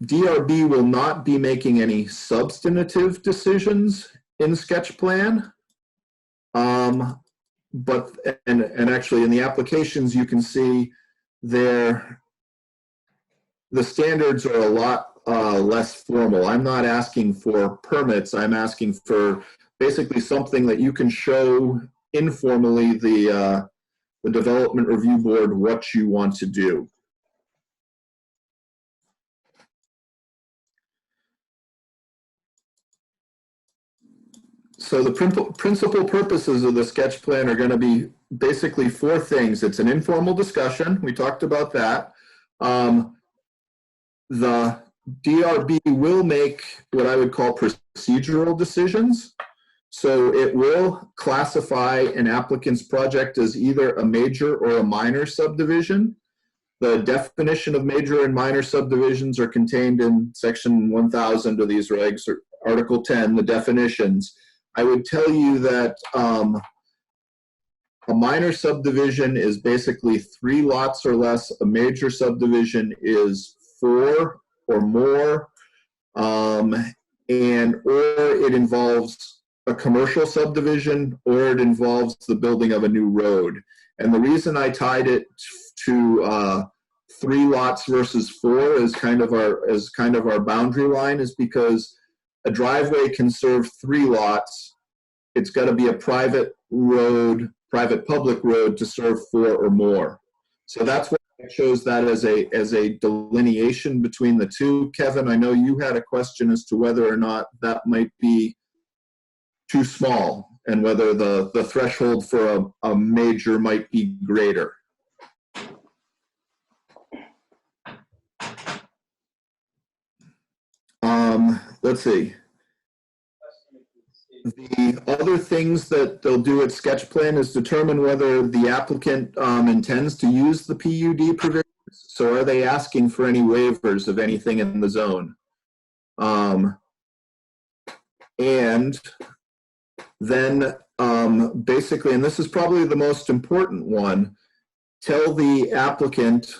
DRB will not be making any substantive decisions in sketch plan, but actually in the applications you can see the standards are a lot less formal. I'm not asking for permits. I'm asking for basically something that you can show informally the development review board what you want to do. So the principal purposes of the sketch plan are going to be basically four things. It's an informal discussion. We talked about that. The DRB will make what I would call procedural decisions. So it will classify an applicant's project as either a major or a minor subdivision. The definition of major and minor subdivisions are contained in section 1000 of these regs, or article 10, the definitions. I would tell you that A minor subdivision is basically 3 lots or less. A major subdivision is 4 or more, and or it involves a commercial subdivision, or it involves the building of a new road. And the reason I tied it to 3 lots versus 4 as kind of our boundary line is because a driveway can serve 3 lots. It's got to be a private road, private public road to serve 4 or more. So that's why I chose that as a delineation between the two. Kevin, I know you had a question as to whether or not that might be too small and whether the threshold for a major might be greater. Let's see. The other things that they'll do at sketch plan is determine whether the applicant intends to use the PUD provisions. So are they asking for any waivers of anything in the zone? And then basically, and this is probably the most important one, tell the applicant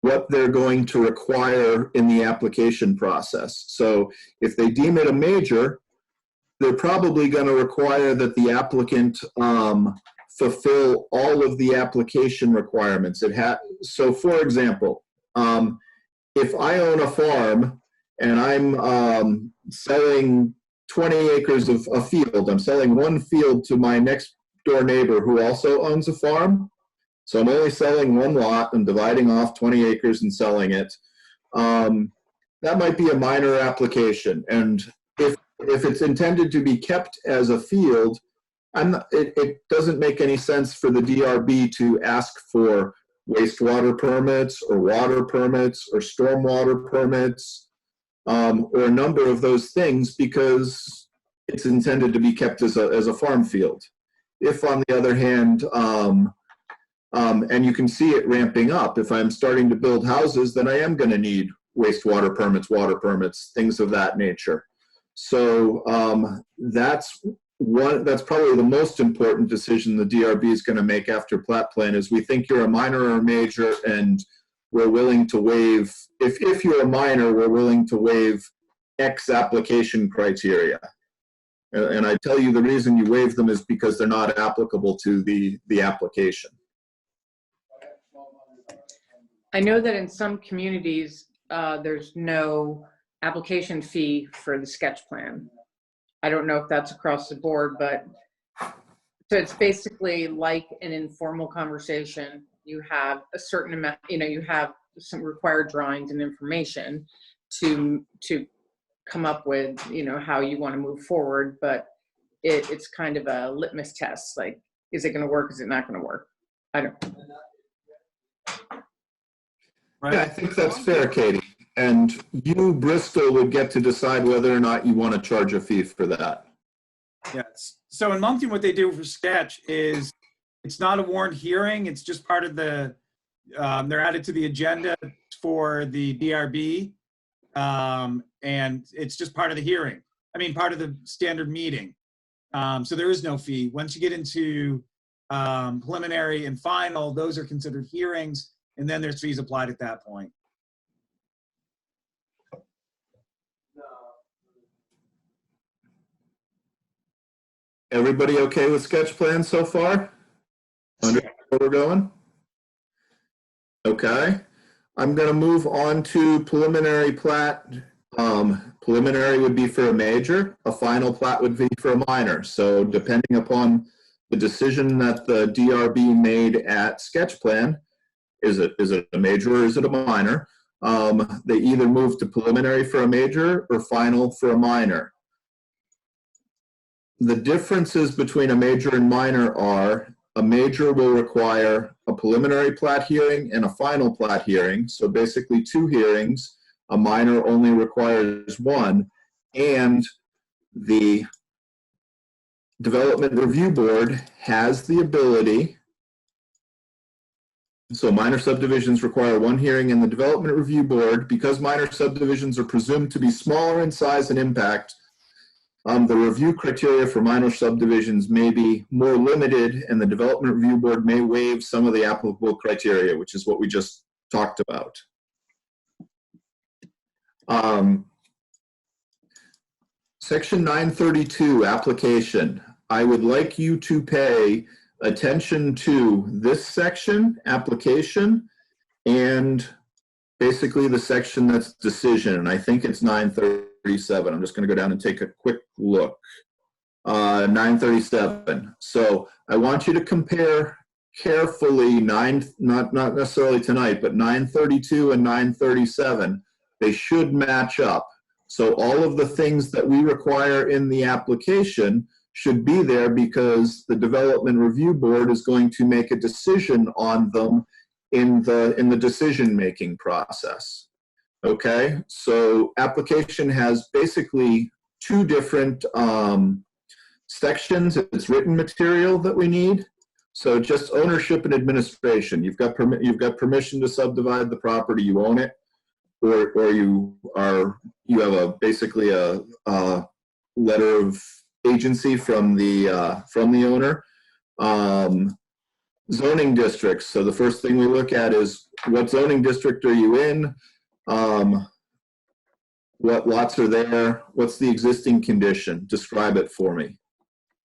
what they're going to require in the application process. So if they deem it a major, they're probably going to require that the applicant fulfill all of the application requirements. So for example, if I own a farm and I'm selling 20 acres of a field, I'm selling 1 field to my next door neighbor who also owns a farm. So I'm only selling 1 lot and dividing off 20 acres and selling it. That might be a minor application. And if it's intended to be kept as a field, it doesn't make any sense for the DRB to ask for wastewater permits or water permits or stormwater permits or a number of those things because it's intended to be kept as a farm field. If, on the other hand, and you can see it ramping up, if I'm starting to build houses, then I am going to need wastewater permits, water permits, things of that nature. So that's probably the most important decision the DRB is going to make after plat plan is we think you're a minor or a major and we're willing to waive, if you're a minor, we're willing to waive X application criteria. And I tell you the reason you waive them is because they're not applicable to the application. I know that in some communities, there's no application fee for the sketch plan. I don't know if that's across the board, but so it's basically like an informal conversation. You have a certain amount, you have some required drawings and information to come up with, how you want to move forward, but it's kind of a litmus test. Like, is it going to work? Is it not going to work? I don't know. Right. Yeah, I think that's fair, Katie. And you, Bristol, would get to decide whether or not you want to charge a fee for that. Yes. So in Moncton, what they do for sketch is it's not a warned hearing. It's just part of the, they're added to the agenda for the DRB. And it's just part of the hearing. Part of the standard meeting. So there is no fee. Once you get into preliminary and final, those are considered hearings. And then there's fees applied at that point. Everybody okay with sketch plan so far? Understand where we're going? Okay. I'm going to move on to preliminary plat. Preliminary would be for a major. A final plat would be for a minor. So depending upon the decision that the DRB made at sketch plan, is it a major or is it a minor? They either move to preliminary for a major or final for a minor. The differences between a major and minor are a major will require a preliminary plat hearing and a final plat hearing. So basically 2 hearings. A minor only requires 1. And the Development Review Board has the ability. So minor subdivisions require 1 hearing in the Development Review Board. Because minor subdivisions are presumed to be smaller in size and impact, The review criteria for minor subdivisions may be more limited, and the Development Review Board may waive some of the applicable criteria, which is what we just talked about. Section 932, application. I would like you to pay attention to this section, application, and basically the section that's decision. And I think it's 937. I'm just going to go down and take a quick look. 937. So I want you to compare carefully, not necessarily tonight, but 932 and 937. They should match up. So all of the things that we require in the application should be there because the Development Review Board is going to make a decision on them in the decision-making process. Okay, so application has basically two different sections. It's written material that we need. So just ownership and administration. You've got permission to subdivide the property. You own it, or you have basically a letter of agency from the owner. Zoning districts. So the first thing we look at is what zoning district are you in? What lots are there? What's the existing condition? Describe it for me.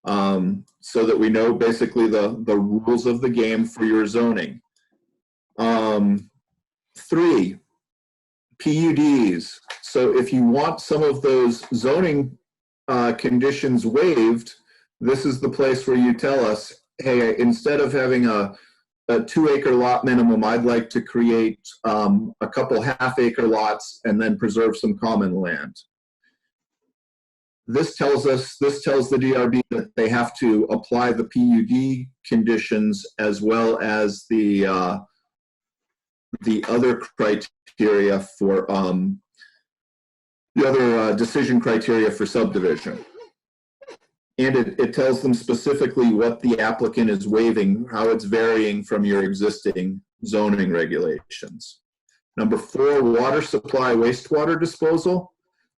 So that we know basically the rules of the game for your zoning. 3, PUDs. So if you want some of those zoning conditions waived, this is the place where you tell us, hey, instead of having a 2-acre lot minimum, I'd like to create a couple half-acre lots and then preserve some common land. This tells the DRB that they have to apply the PUD conditions as well as the other criteria for the other decision criteria for subdivision. And it tells them specifically what the applicant is waiving, how it's varying from your existing zoning regulations. Number 4, water supply, wastewater disposal.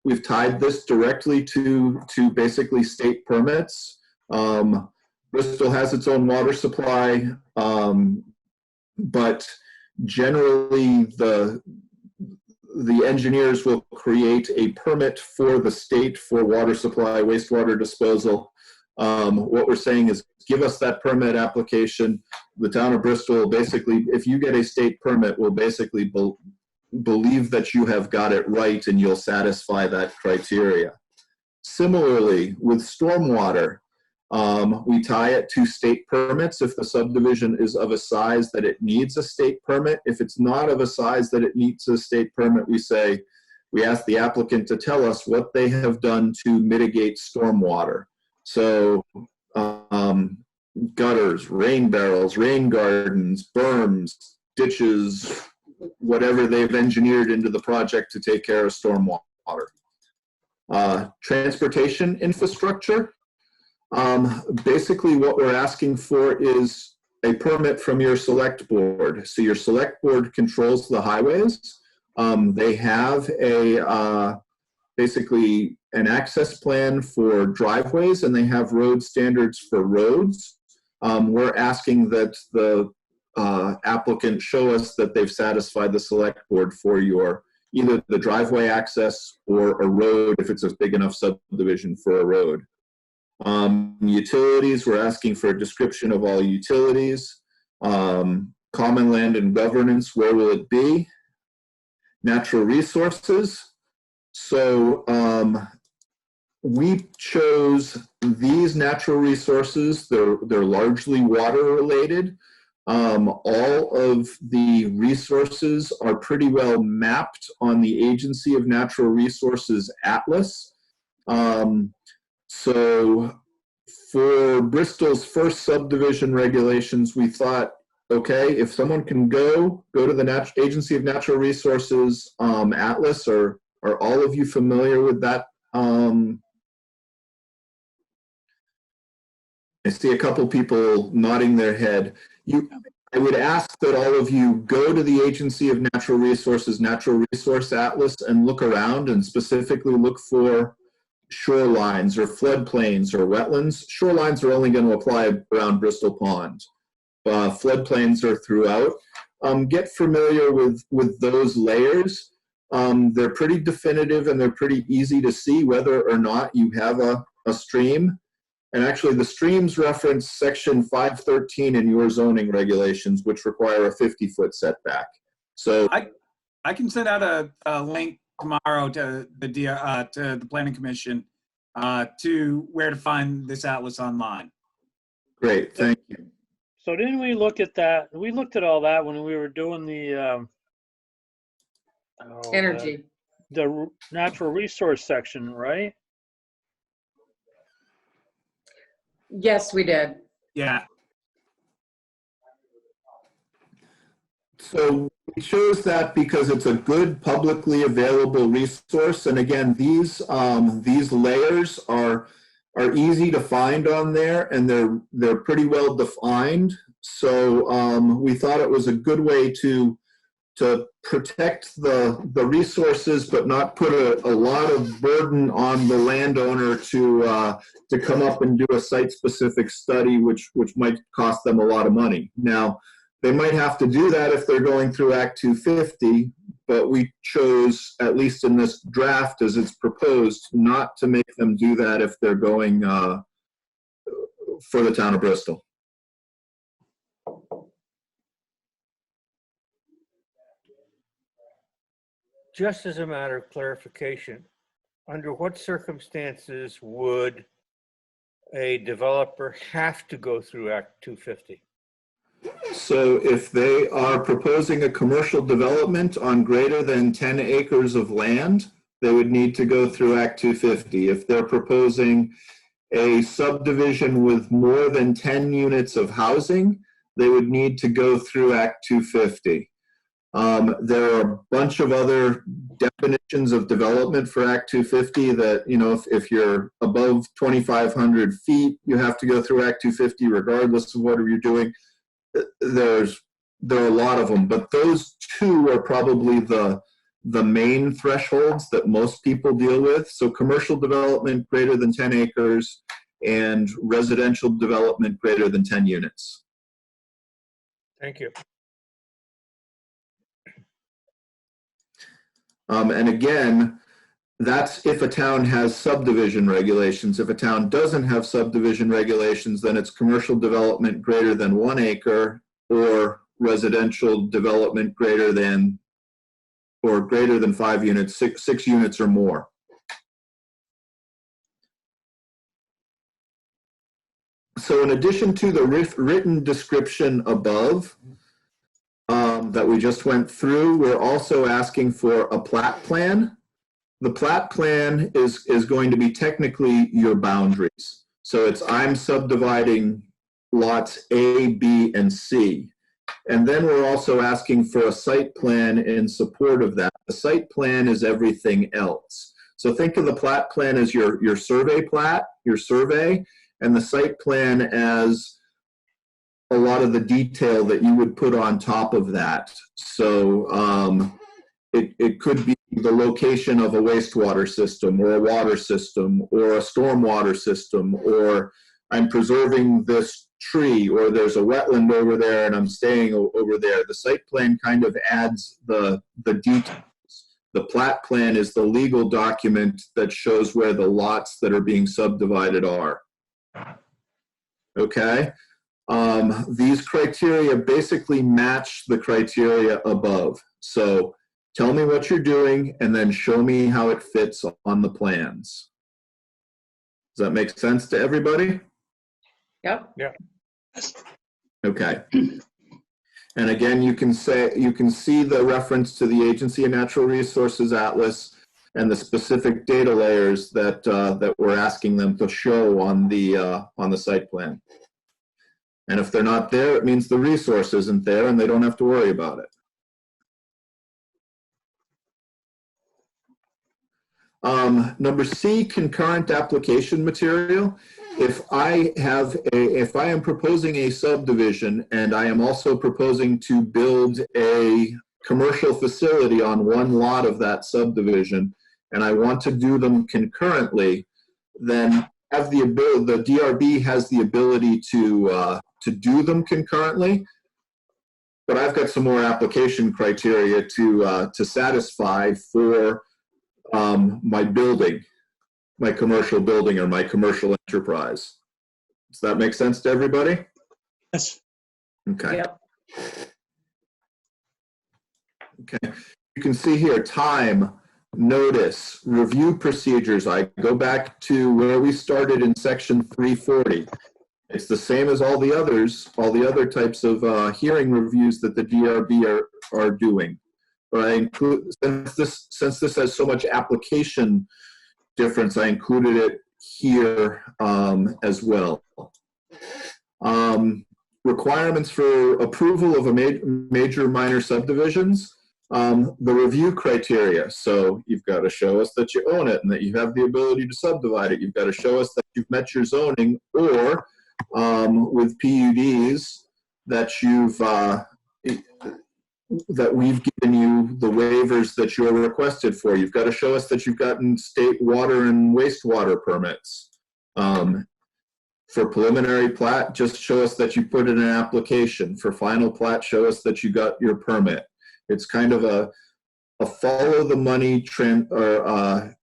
We've tied this directly to basically state permits. Bristol has its own water supply, but generally the engineers will create a permit for the state for water supply, wastewater disposal. What we're saying is give us that permit application. The town of Bristol basically, if you get a state permit, will basically believe that you have got it right and you'll satisfy that criteria. Similarly, with stormwater, we tie it to state permits if the subdivision is of a size that it needs a state permit. If it's not of a size that it needs a state permit, we ask the applicant to tell us what they have done to mitigate stormwater. So gutters, rain barrels, rain gardens, berms, ditches, whatever they've engineered into the project to take care of stormwater. Transportation infrastructure. Basically what we're asking for is a permit from your select board. So your select board controls the highways. They have basically an access plan for driveways, and they have road standards for roads. We're asking that the applicant show us that they've satisfied the select board for either the driveway access or a road if it's a big enough subdivision for a road. Utilities, we're asking for a description of all utilities. Common land and governance, where will it be? Natural resources. So we chose these natural resources. They're largely water related. All of the resources are pretty well mapped on the Agency of Natural Resources Atlas. So for Bristol's first subdivision regulations, we thought, okay, if someone can go to the Agency of Natural Resources Atlas, are all of you familiar with that? I see a couple people nodding their head. I would ask that all of you go to the Agency of Natural Resources Natural Resource Atlas and look around and specifically look for shorelines or floodplains or wetlands. Shorelines are only going to apply around Bristol Pond. Floodplains are throughout. Get familiar with those layers. They're pretty definitive and they're pretty easy to see whether or not you have a stream. And actually the streams reference section 513 in your zoning regulations, which require a 50-foot setback. So I can send out a link tomorrow to the Planning Commission to where to find this atlas online. great, thank you. So didn't we look at that? We looked at all that when we were doing the Energy. the natural resource section, right? Yes, we did. Yeah. So we chose that because it's a good publicly available resource. And again, these layers are easy to find on there, and they're pretty well defined. So we thought it was a good way to protect the resources, but not put a lot of burden on the landowner to come up and do a site-specific study, which might cost them a lot of money. Now, they might have to do that if they're going through Act 250, but we chose, at least in this draft as it's proposed, not to make them do that if they're going for the town of Bristol. Just as a matter of clarification, under what circumstances would a developer have to go through Act 250? So if they are proposing a commercial development on greater than 10 acres of land, they would need to go through Act 250. If they're proposing a subdivision with more than 10 units of housing, they would need to go through Act 250. There are a bunch of other definitions of development for Act 250 that, you know, if you're above 2,500 feet, you have to go through Act 250 regardless of what you're doing. There are a lot of them, but those two are probably the main thresholds that most people deal with. So commercial development greater than 10 acres and residential development greater than 10 units. Thank you. And again, that's if a town has subdivision regulations. If a town doesn't have subdivision regulations, then it's commercial development greater than 1 acre or residential development greater than 5 units, six units or more. So in addition to the written description above, that we just went through, we're also asking for a plat plan. The plat plan is going to be technically your boundaries. So I'm subdividing lots A, B, and C. And then we're also asking for a site plan in support of that. The site plan is everything else. So think of the plat plan as your survey plat, your survey, and the site plan as a lot of the detail that you would put on top of that. So it could be the location of a wastewater system or a water system or a stormwater system, or I'm preserving this tree, or there's a wetland over there and I'm staying over there. The site plan kind of adds the details. The plat plan is the legal document that shows where the lots that are being subdivided are. Okay? These criteria basically match the criteria above. So tell me what you're doing and then show me how it fits on the plans. Does that make sense to everybody? Yep. Yeah. Okay. And again, you can see the reference to the Agency of Natural Resources Atlas and the specific data layers that we're asking them to show on the site plan. And if they're not there, it means the resource isn't there and they don't have to worry about it. Number C, concurrent application material. If I am proposing a subdivision and I am also proposing to build a commercial facility on one lot of that subdivision, and I want to do them concurrently, then have the ability, the DRB has the ability to do them concurrently. But I've got some more application criteria to satisfy for my building, my commercial building or my commercial enterprise. Does that make sense to everybody? Yes. Okay. Yep. Okay. You can see here, time, notice, review procedures. I go back to where we started in section 340. It's the same as all the others, all the other types of hearing reviews that the DRB are doing. But I include, since this has so much application difference, I included it here as well. Requirements for approval of a major minor subdivisions. The review criteria. So you've got to show us that you own it and that you have the ability to subdivide it. You've got to show us that you've met your zoning, or with PUDs that you've that we've given you the waivers that you're requested for. You've got to show us that you've gotten state water and wastewater permits. For preliminary plat, just show us that you put in an application. For final plat, show us that you got your permit. It's kind of a follow the money trend or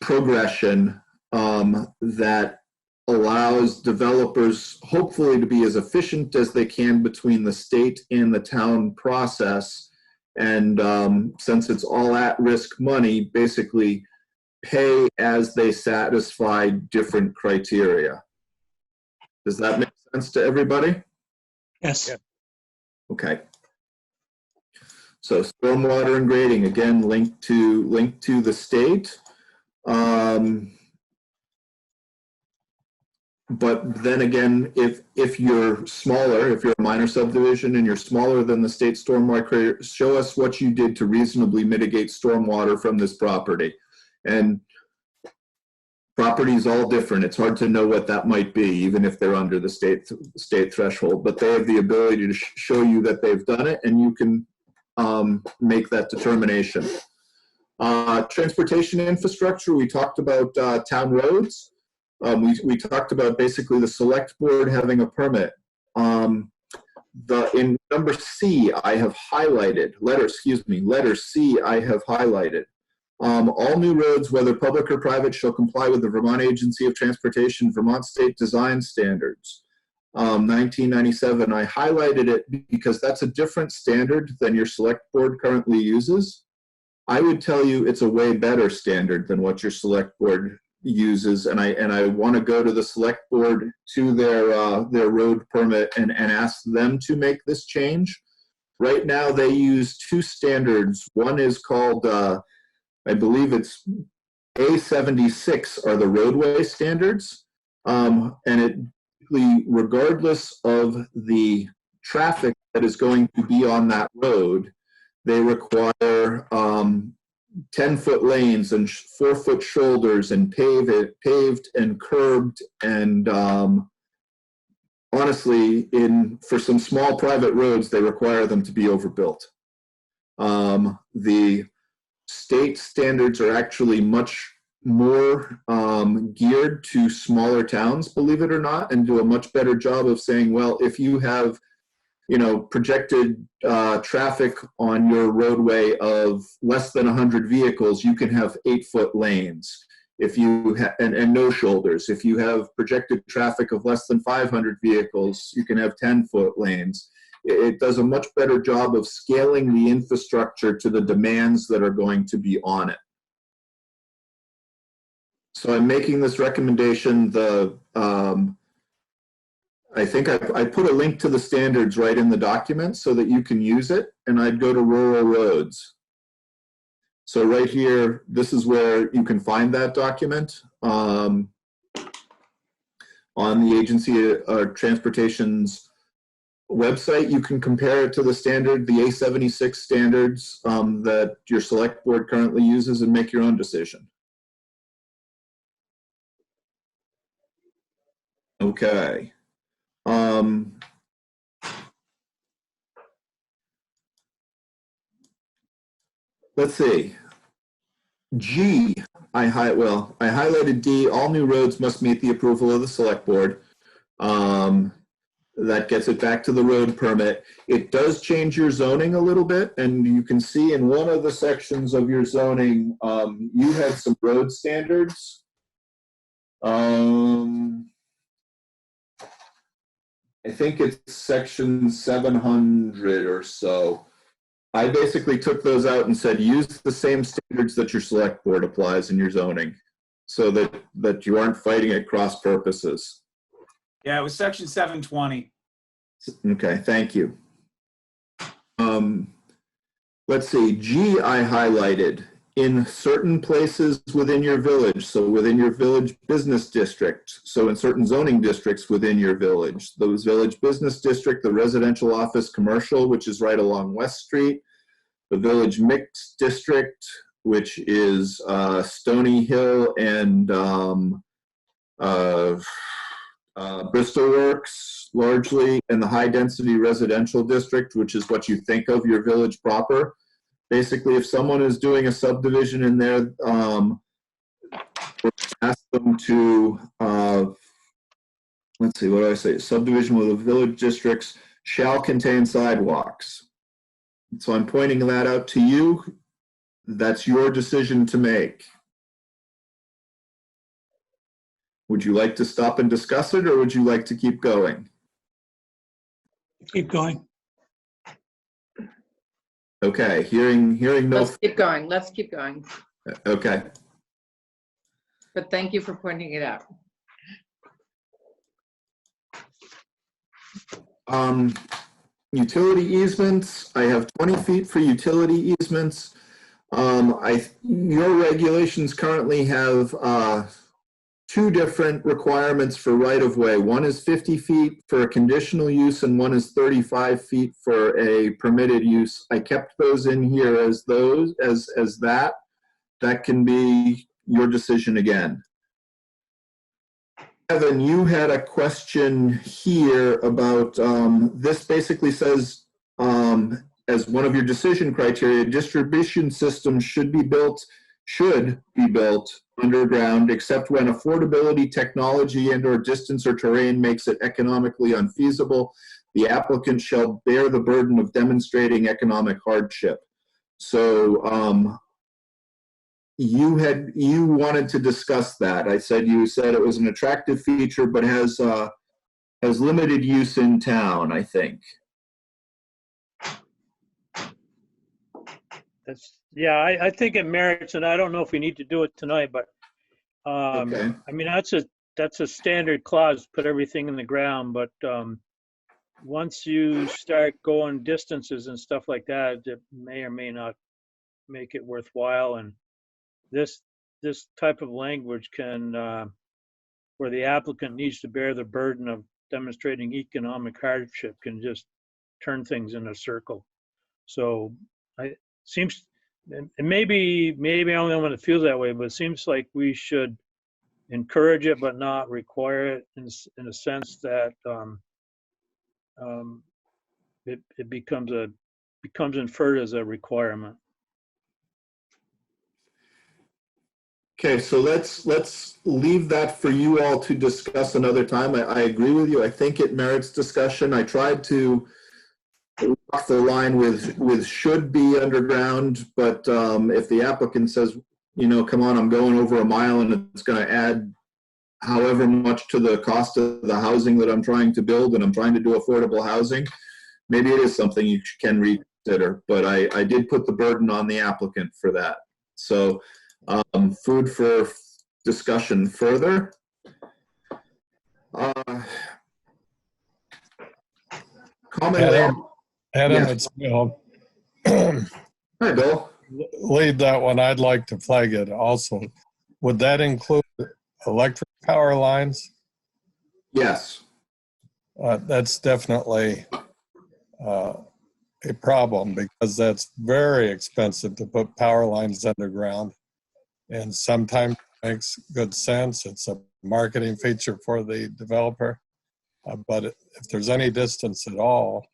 progression that allows developers hopefully to be as efficient as they can between the state and the town process. And since it's all at-risk money, basically pay as they satisfy different criteria. Does that make sense to everybody? Yes. Yeah. Okay. So stormwater and grading, again, linked to the state. But then again, if you're smaller, if you're a minor subdivision and you're smaller than the state stormwater, show us what you did to reasonably mitigate stormwater from this property. And property is all different. It's hard to know what that might be, even if they're under the state threshold. But they have the ability to show you that they've done it, and you can make that determination. Transportation infrastructure, we talked about town roads. We talked about basically the select board having a permit. In number C, I have highlighted, letter C, I have highlighted. All new roads, whether public or private, shall comply with the Vermont Agency of Transportation Vermont State Design Standards. 1997, I highlighted it because that's a different standard than your select board currently uses. I would tell you it's a way better standard than what your select board uses, and I want to go to the select board to their road permit and ask them to make this change. Right now they use two standards. One is called I believe it's A76 are the roadway standards, and it regardless of the traffic that is going to be on that road, they require 10-foot lanes and 4-foot shoulders and paved and curbed, and honestly, for some small private roads, they require them to be overbuilt. The state standards are actually much more geared to smaller towns, believe it or not, and do a much better job of saying, well, if you have projected traffic on your roadway of less than 100 vehicles, you can have 8-foot lanes. If you and no shoulders. If you have projected traffic of less than 500 vehicles, you can have 10-foot lanes. It does a much better job of scaling the infrastructure to the demands that are going to be on it. So I'm making this recommendation. I think I put a link to the standards right in the document so that you can use it, and I'd go to rural roads. So right here, this is where you can find that document on the Agency of Transportation's website. You can compare it to the standard, the A76 standards that your select board currently uses, and make your own decision. Okay. Let's see. G, I highlighted D, all new roads must meet the approval of the select board. That gets it back to the road permit. It does change your zoning a little bit, and you can see in one of the sections of your zoning, you had some road standards. I think it's section 700 or so. I basically took those out and said, use the same standards that your select board applies in your zoning, so that you aren't fighting at cross purposes. Yeah, it was section 720. Okay, thank you. Let's see, G I highlighted in certain places within your village, so within your village business district, so in certain zoning districts within your village, those village business district, the residential office commercial, which is right along West Street, the village mixed district, which is Stony Hill and Bristol Works largely, and the high density residential district, which is what you think of your village proper. Basically, if someone is doing a subdivision in there, ask them to, let's see, what do I say? Subdivision with the village districts shall contain sidewalks. So I'm pointing that out to you. That's your decision to make. Would you like to stop and discuss it, or would you like to keep going? Keep going. Okay, hearing no. Let's keep going. Let's keep going. Okay. But thank you for pointing it out. Utility easements, I have 20 feet for utility easements. Your regulations currently have two different requirements for right-of-way. One is 50 feet for a conditional use and one is 35 feet for a permitted use. I kept those in here as that. That can be your decision again. Evan, you had a question here about, this basically says, as one of your decision criteria, distribution systems should be built underground, except when affordability, technology, and/or distance or terrain makes it economically unfeasible. The applicant shall bear the burden of demonstrating economic hardship. So you wanted to discuss that. You said it was an attractive feature, but has limited use in town, I think. Yeah, I think it merits, and I don't know if we need to do it tonight, but Okay. I mean, that's a standard clause, put everything in the ground, but once you start going distances and stuff like that, it may or may not make it worthwhile. And this type of language can, where the applicant needs to bear the burden of demonstrating economic hardship, can just turn things in a circle. So seems, and maybe I'm the only one that feels that way, but it seems like we should encourage it but not require it in a sense that it becomes inferred as a requirement. Okay, so let's leave that for you all to discuss another time. I agree with you. I think it merits discussion. I tried to walk the line with should be underground, but if the applicant says, come on, I'm going over a mile and it's going to add however much to the cost of the housing that I'm trying to build and I'm trying to do affordable housing, maybe it is something you can reconsider. But I did put the burden on the applicant for that. So food for discussion further. Comment. Adam, Yes. it's Bill. Hi, Bill. Leave that one. I'd like to flag it also. Would that include electric power lines? Yes. That's definitely a problem because that's very expensive to put power lines underground. And sometimes it makes good sense. It's a marketing feature for the developer. But if there's any distance at all,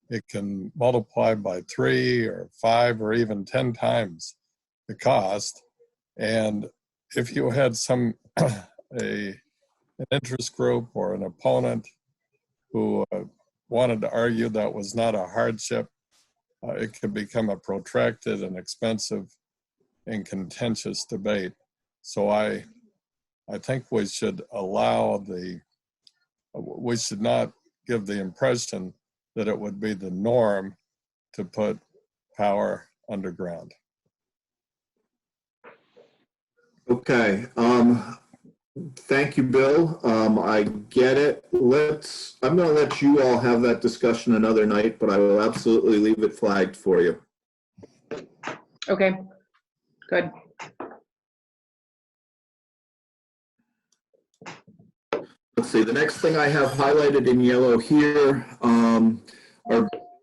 it can multiply by 3 or 5 or even 10 times the cost. And if you had an interest group or an opponent who wanted to argue that was not a hardship, it could become a protracted and expensive and contentious debate. So I think we should we should not give the impression that it would be the norm to put power underground. Okay. Thank you, Bill. I get it. I'm going to let you all have that discussion another night, but I will absolutely leave it flagged for you. Okay, good. Let's see, the next thing I have highlighted in yellow here are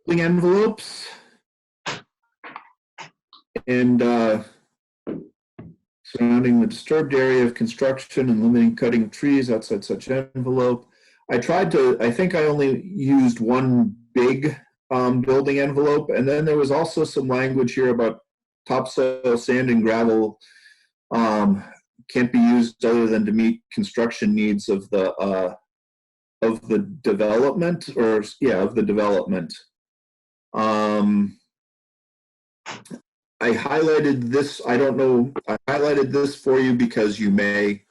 building envelopes. And surrounding the disturbed area of construction and limiting cutting trees outside such envelope. I think I only used one big building envelope, and then there was also some language here about topsoil, sand, and gravel can't be used other than to meet construction needs of the development, of the development. I highlighted this, I highlighted this for you because you may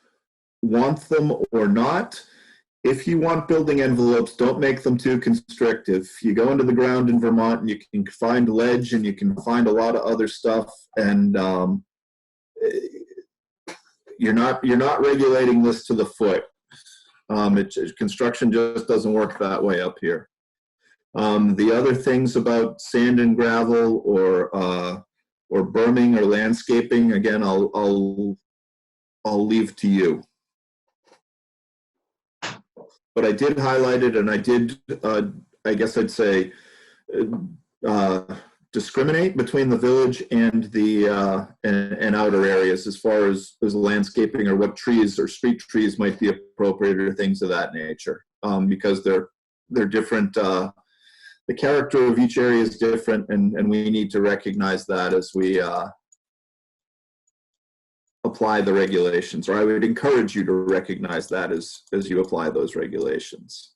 want them or not. If you want building envelopes, don't make them too constrictive. You go into the ground in Vermont and you can find ledge and you can find a lot of other stuff, and you're not regulating this to the foot. Construction just doesn't work that way up here. The other things about sand and gravel or berming or landscaping, again, I'll leave to you. But I did highlight it, and I did, I guess I'd say, discriminate between the village and the and outer areas as far as landscaping or what trees or street trees might be appropriate or things of that nature, because they're different. The character of each area is different, and we need to recognize that as we apply the regulations, or I would encourage you to recognize that as you apply those regulations.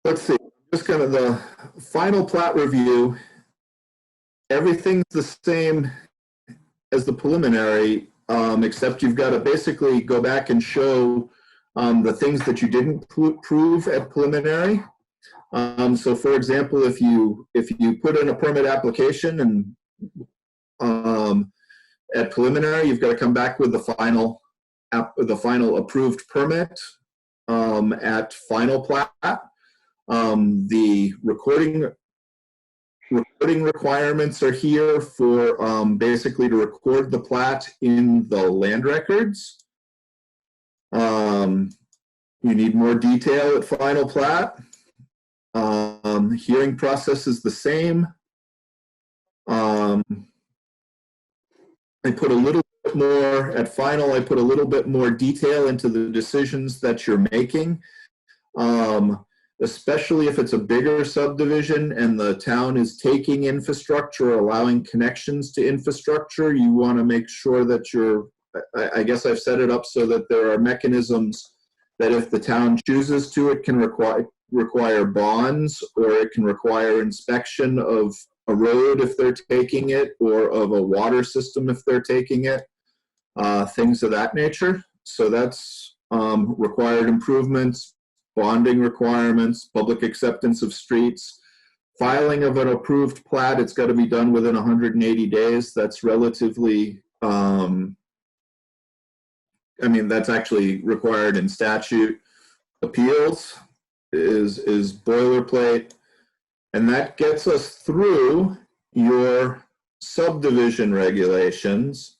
Let's see, just kind of the final plat review. Everything's the same as the preliminary, except you've got to basically go back and show the things that you didn't prove at preliminary. So for example, if you put in a permit application and at preliminary, you've got to come back with the final approved permit at final plat. The recording requirements are here for basically to record the plat in the land records. You need more detail at final plat. Hearing process is the same. I put a little bit more at final. I put a little bit more detail into the decisions that you're making. Especially if it's a bigger subdivision and the town is taking infrastructure, allowing connections to infrastructure, you want to make sure that I guess I've set it up so that there are mechanisms that if the town chooses to, it can require bonds, or it can require inspection of a road if they're taking it, or of a water system if they're taking it, things of that nature. So that's required improvements, bonding requirements, public acceptance of streets, filing of an approved plat. It's got to be done within 180 days. That's relatively, that's actually required in statute. Appeals is boilerplate. And that gets us through your subdivision regulations.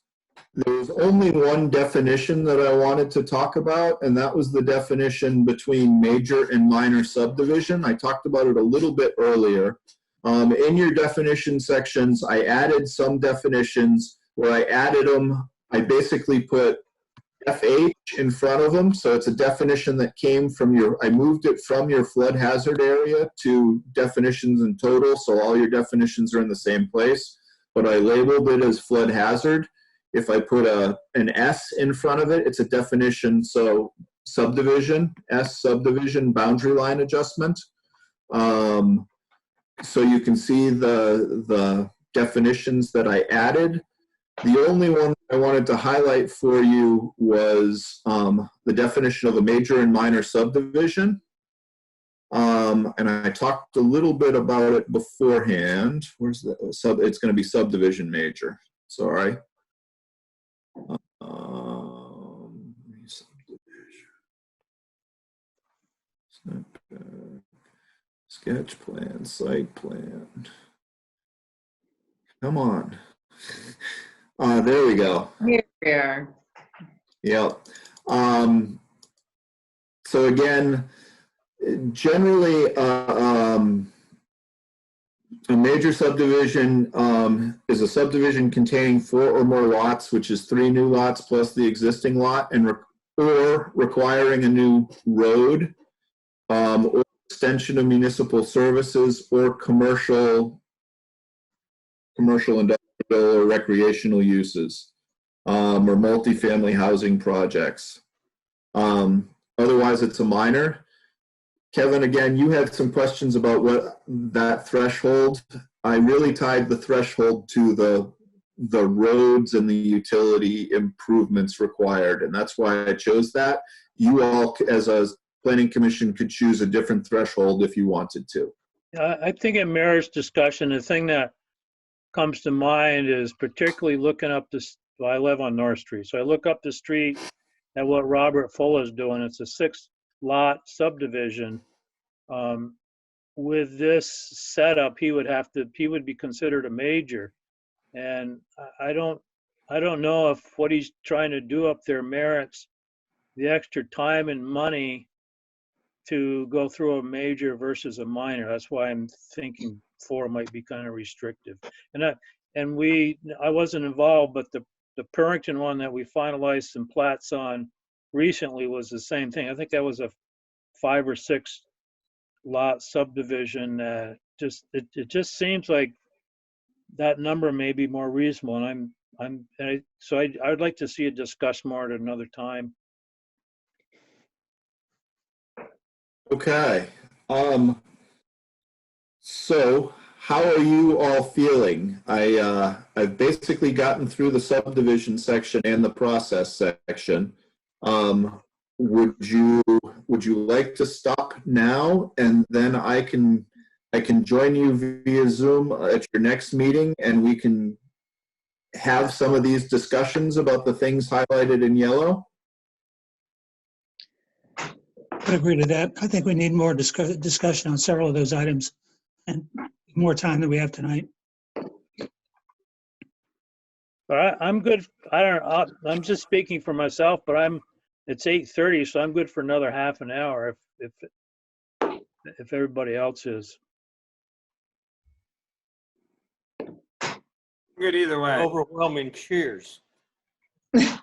There's only one definition that I wanted to talk about, and that was the definition between major and minor subdivision. I talked about it a little bit earlier. In your definition sections, I added some definitions. Where I added them, I basically put FH in front of them. So it's a definition that came from I moved it from your flood hazard area to definitions in total. So all your definitions are in the same place, but I labeled it as flood hazard. If I put an S in front of it, it's a definition. So subdivision, S subdivision boundary line adjustment. So you can see the definitions that I added. The only one I wanted to highlight for you was the definition of a major and minor subdivision. And I talked a little bit about it beforehand. Where's the it's going to be subdivision major. Sorry. Sketch plan, site plan. Come on. There we go. Here we are. Yep. So again, generally, a major subdivision is a subdivision containing 4 or more lots, which is 3 new lots plus the existing lot, and or requiring a new road, or extension of municipal services, or commercial, industrial, or recreational uses, or multifamily housing projects. Otherwise, it's a minor. Kevin, again, you had some questions about what that threshold. I really tied the threshold to the roads and the utility improvements required, and that's why I chose that. You all, as a planning commission, could choose a different threshold if you wanted to. I think it merits discussion. The thing that comes to mind is particularly looking up this. Well, I live on North Street, so I look up the street at what Robert Fuller is doing. It's a 6-lot subdivision. With this setup, he would be considered a major, and I don't know if what he's trying to do up there merits the extra time and money to go through a major versus a minor. That's why I'm thinking 4 might be kind of restrictive. And I wasn't involved, but the Purrington one that we finalized some plats on recently was the same thing. I think that was a 5 or 6 lot subdivision. It just seems like that number may be more reasonable, and I'd like to see it discussed more at another time. Okay. So how are you all feeling? I've basically gotten through the subdivision section and the process section. Would you like to stop now, and then I can join you via Zoom at your next meeting, and we can have some of these discussions about the things highlighted in yellow? I agree to that. I think we need more discussion on several of those items and more time than we have tonight. But I'm good. I'm just speaking for myself, but it's 8:30, so I'm good for another half an hour if everybody else is. Good either way. Overwhelming cheers. I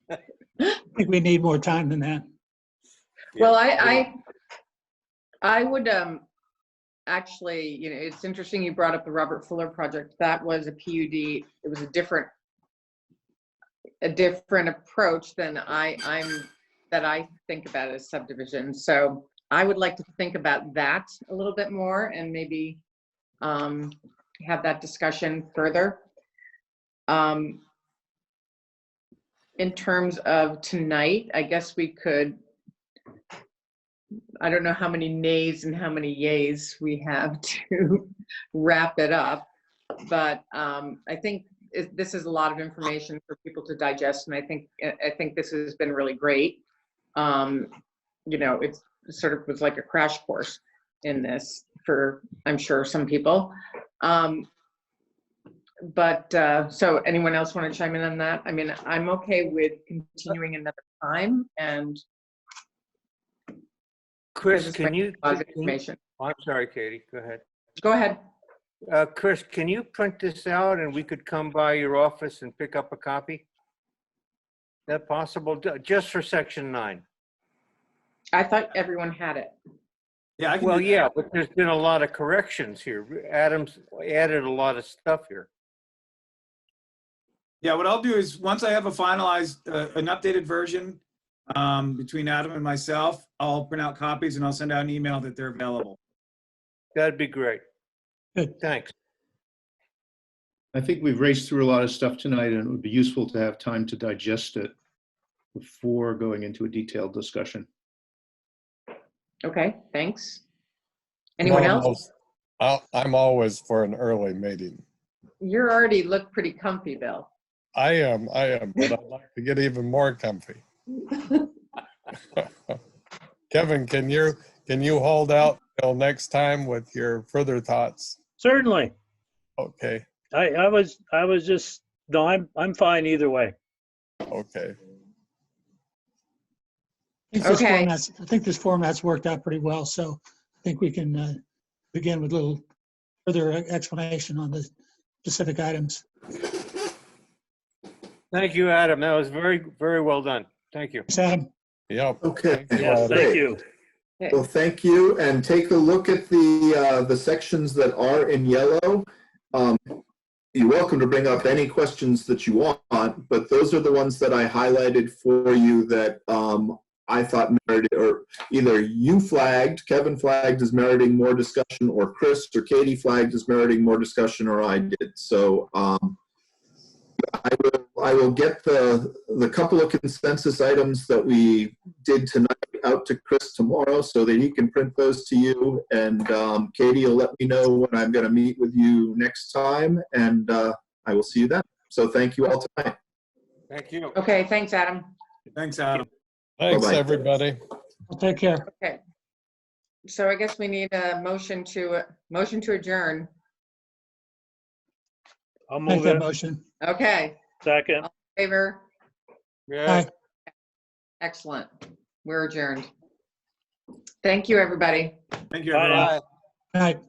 think we need more time than that. Well, I would actually, it's interesting you brought up the Robert Fuller project. That was a PUD. It was a different approach than I think about as subdivision. So I would like to think about that a little bit more and maybe have that discussion further. In terms of tonight, I guess we could, I don't know how many nays and how many yays we have to wrap it up, but I think this is a lot of information for people to digest, and I think this has been really great. It sort of was like a crash course in this for, I'm sure, some people. So anyone else want to chime in on that? I mean, I'm okay with continuing another time, and Chris, can you? information. I'm sorry, Katie. Go ahead. Go ahead. Chris, can you print this out and we could come by your office and pick up a copy? that possible? Just for section 9? I thought everyone had it. Yeah, I can Well, do that. yeah, but there's been a lot of corrections here. Adam's added a lot of stuff here. Yeah, what I'll do is once I have a finalized, an updated version between Adam and myself, I'll print out copies and I'll send out an email that they're available. That'd be great. Good. Thanks. I think we've raced through a lot of stuff tonight, and it would be useful to have time to digest it before going into a detailed discussion. Okay, thanks. Anyone else? I'm always for an early meeting. You're already look pretty comfy, Bill. I am, but I'd like to get even more comfy. Kevin, can you hold out till next time with your further thoughts? Certainly. Okay, I was just, no, I'm fine either way. okay. Okay. I think this format's worked out pretty well, so I think we can begin with a little further explanation on the specific items. Thank you, Adam. That was very, very well done. Thank you. Thanks, Adam. Yep. Okay. Thank you, Yes, Adam. thank you. Well, thank you, and take a look at the sections that are in yellow. You're welcome to bring up any questions that you want, but those are the ones that I highlighted for you that I thought merited, or either you flagged, Kevin flagged as meriting more discussion, or Chris or Katie flagged as meriting more discussion, or I did. So I will get the couple of consensus items that we did tonight out to Chris tomorrow so that he can print those to you. And Katie will let me know when I'm going to meet with you next time, and I will see you then. So thank you all tonight. Thank you. Okay, thanks, Adam. Thanks, Adam. Thanks, Bye-bye. everybody. Well, take care. Okay. So I guess we need a motion to adjourn. I'll Make move that it. motion. Okay, Second. favor? Yeah. Bye. Excellent. We're adjourned. Thank you, everybody. Thank you, Bye everyone. now. Good night.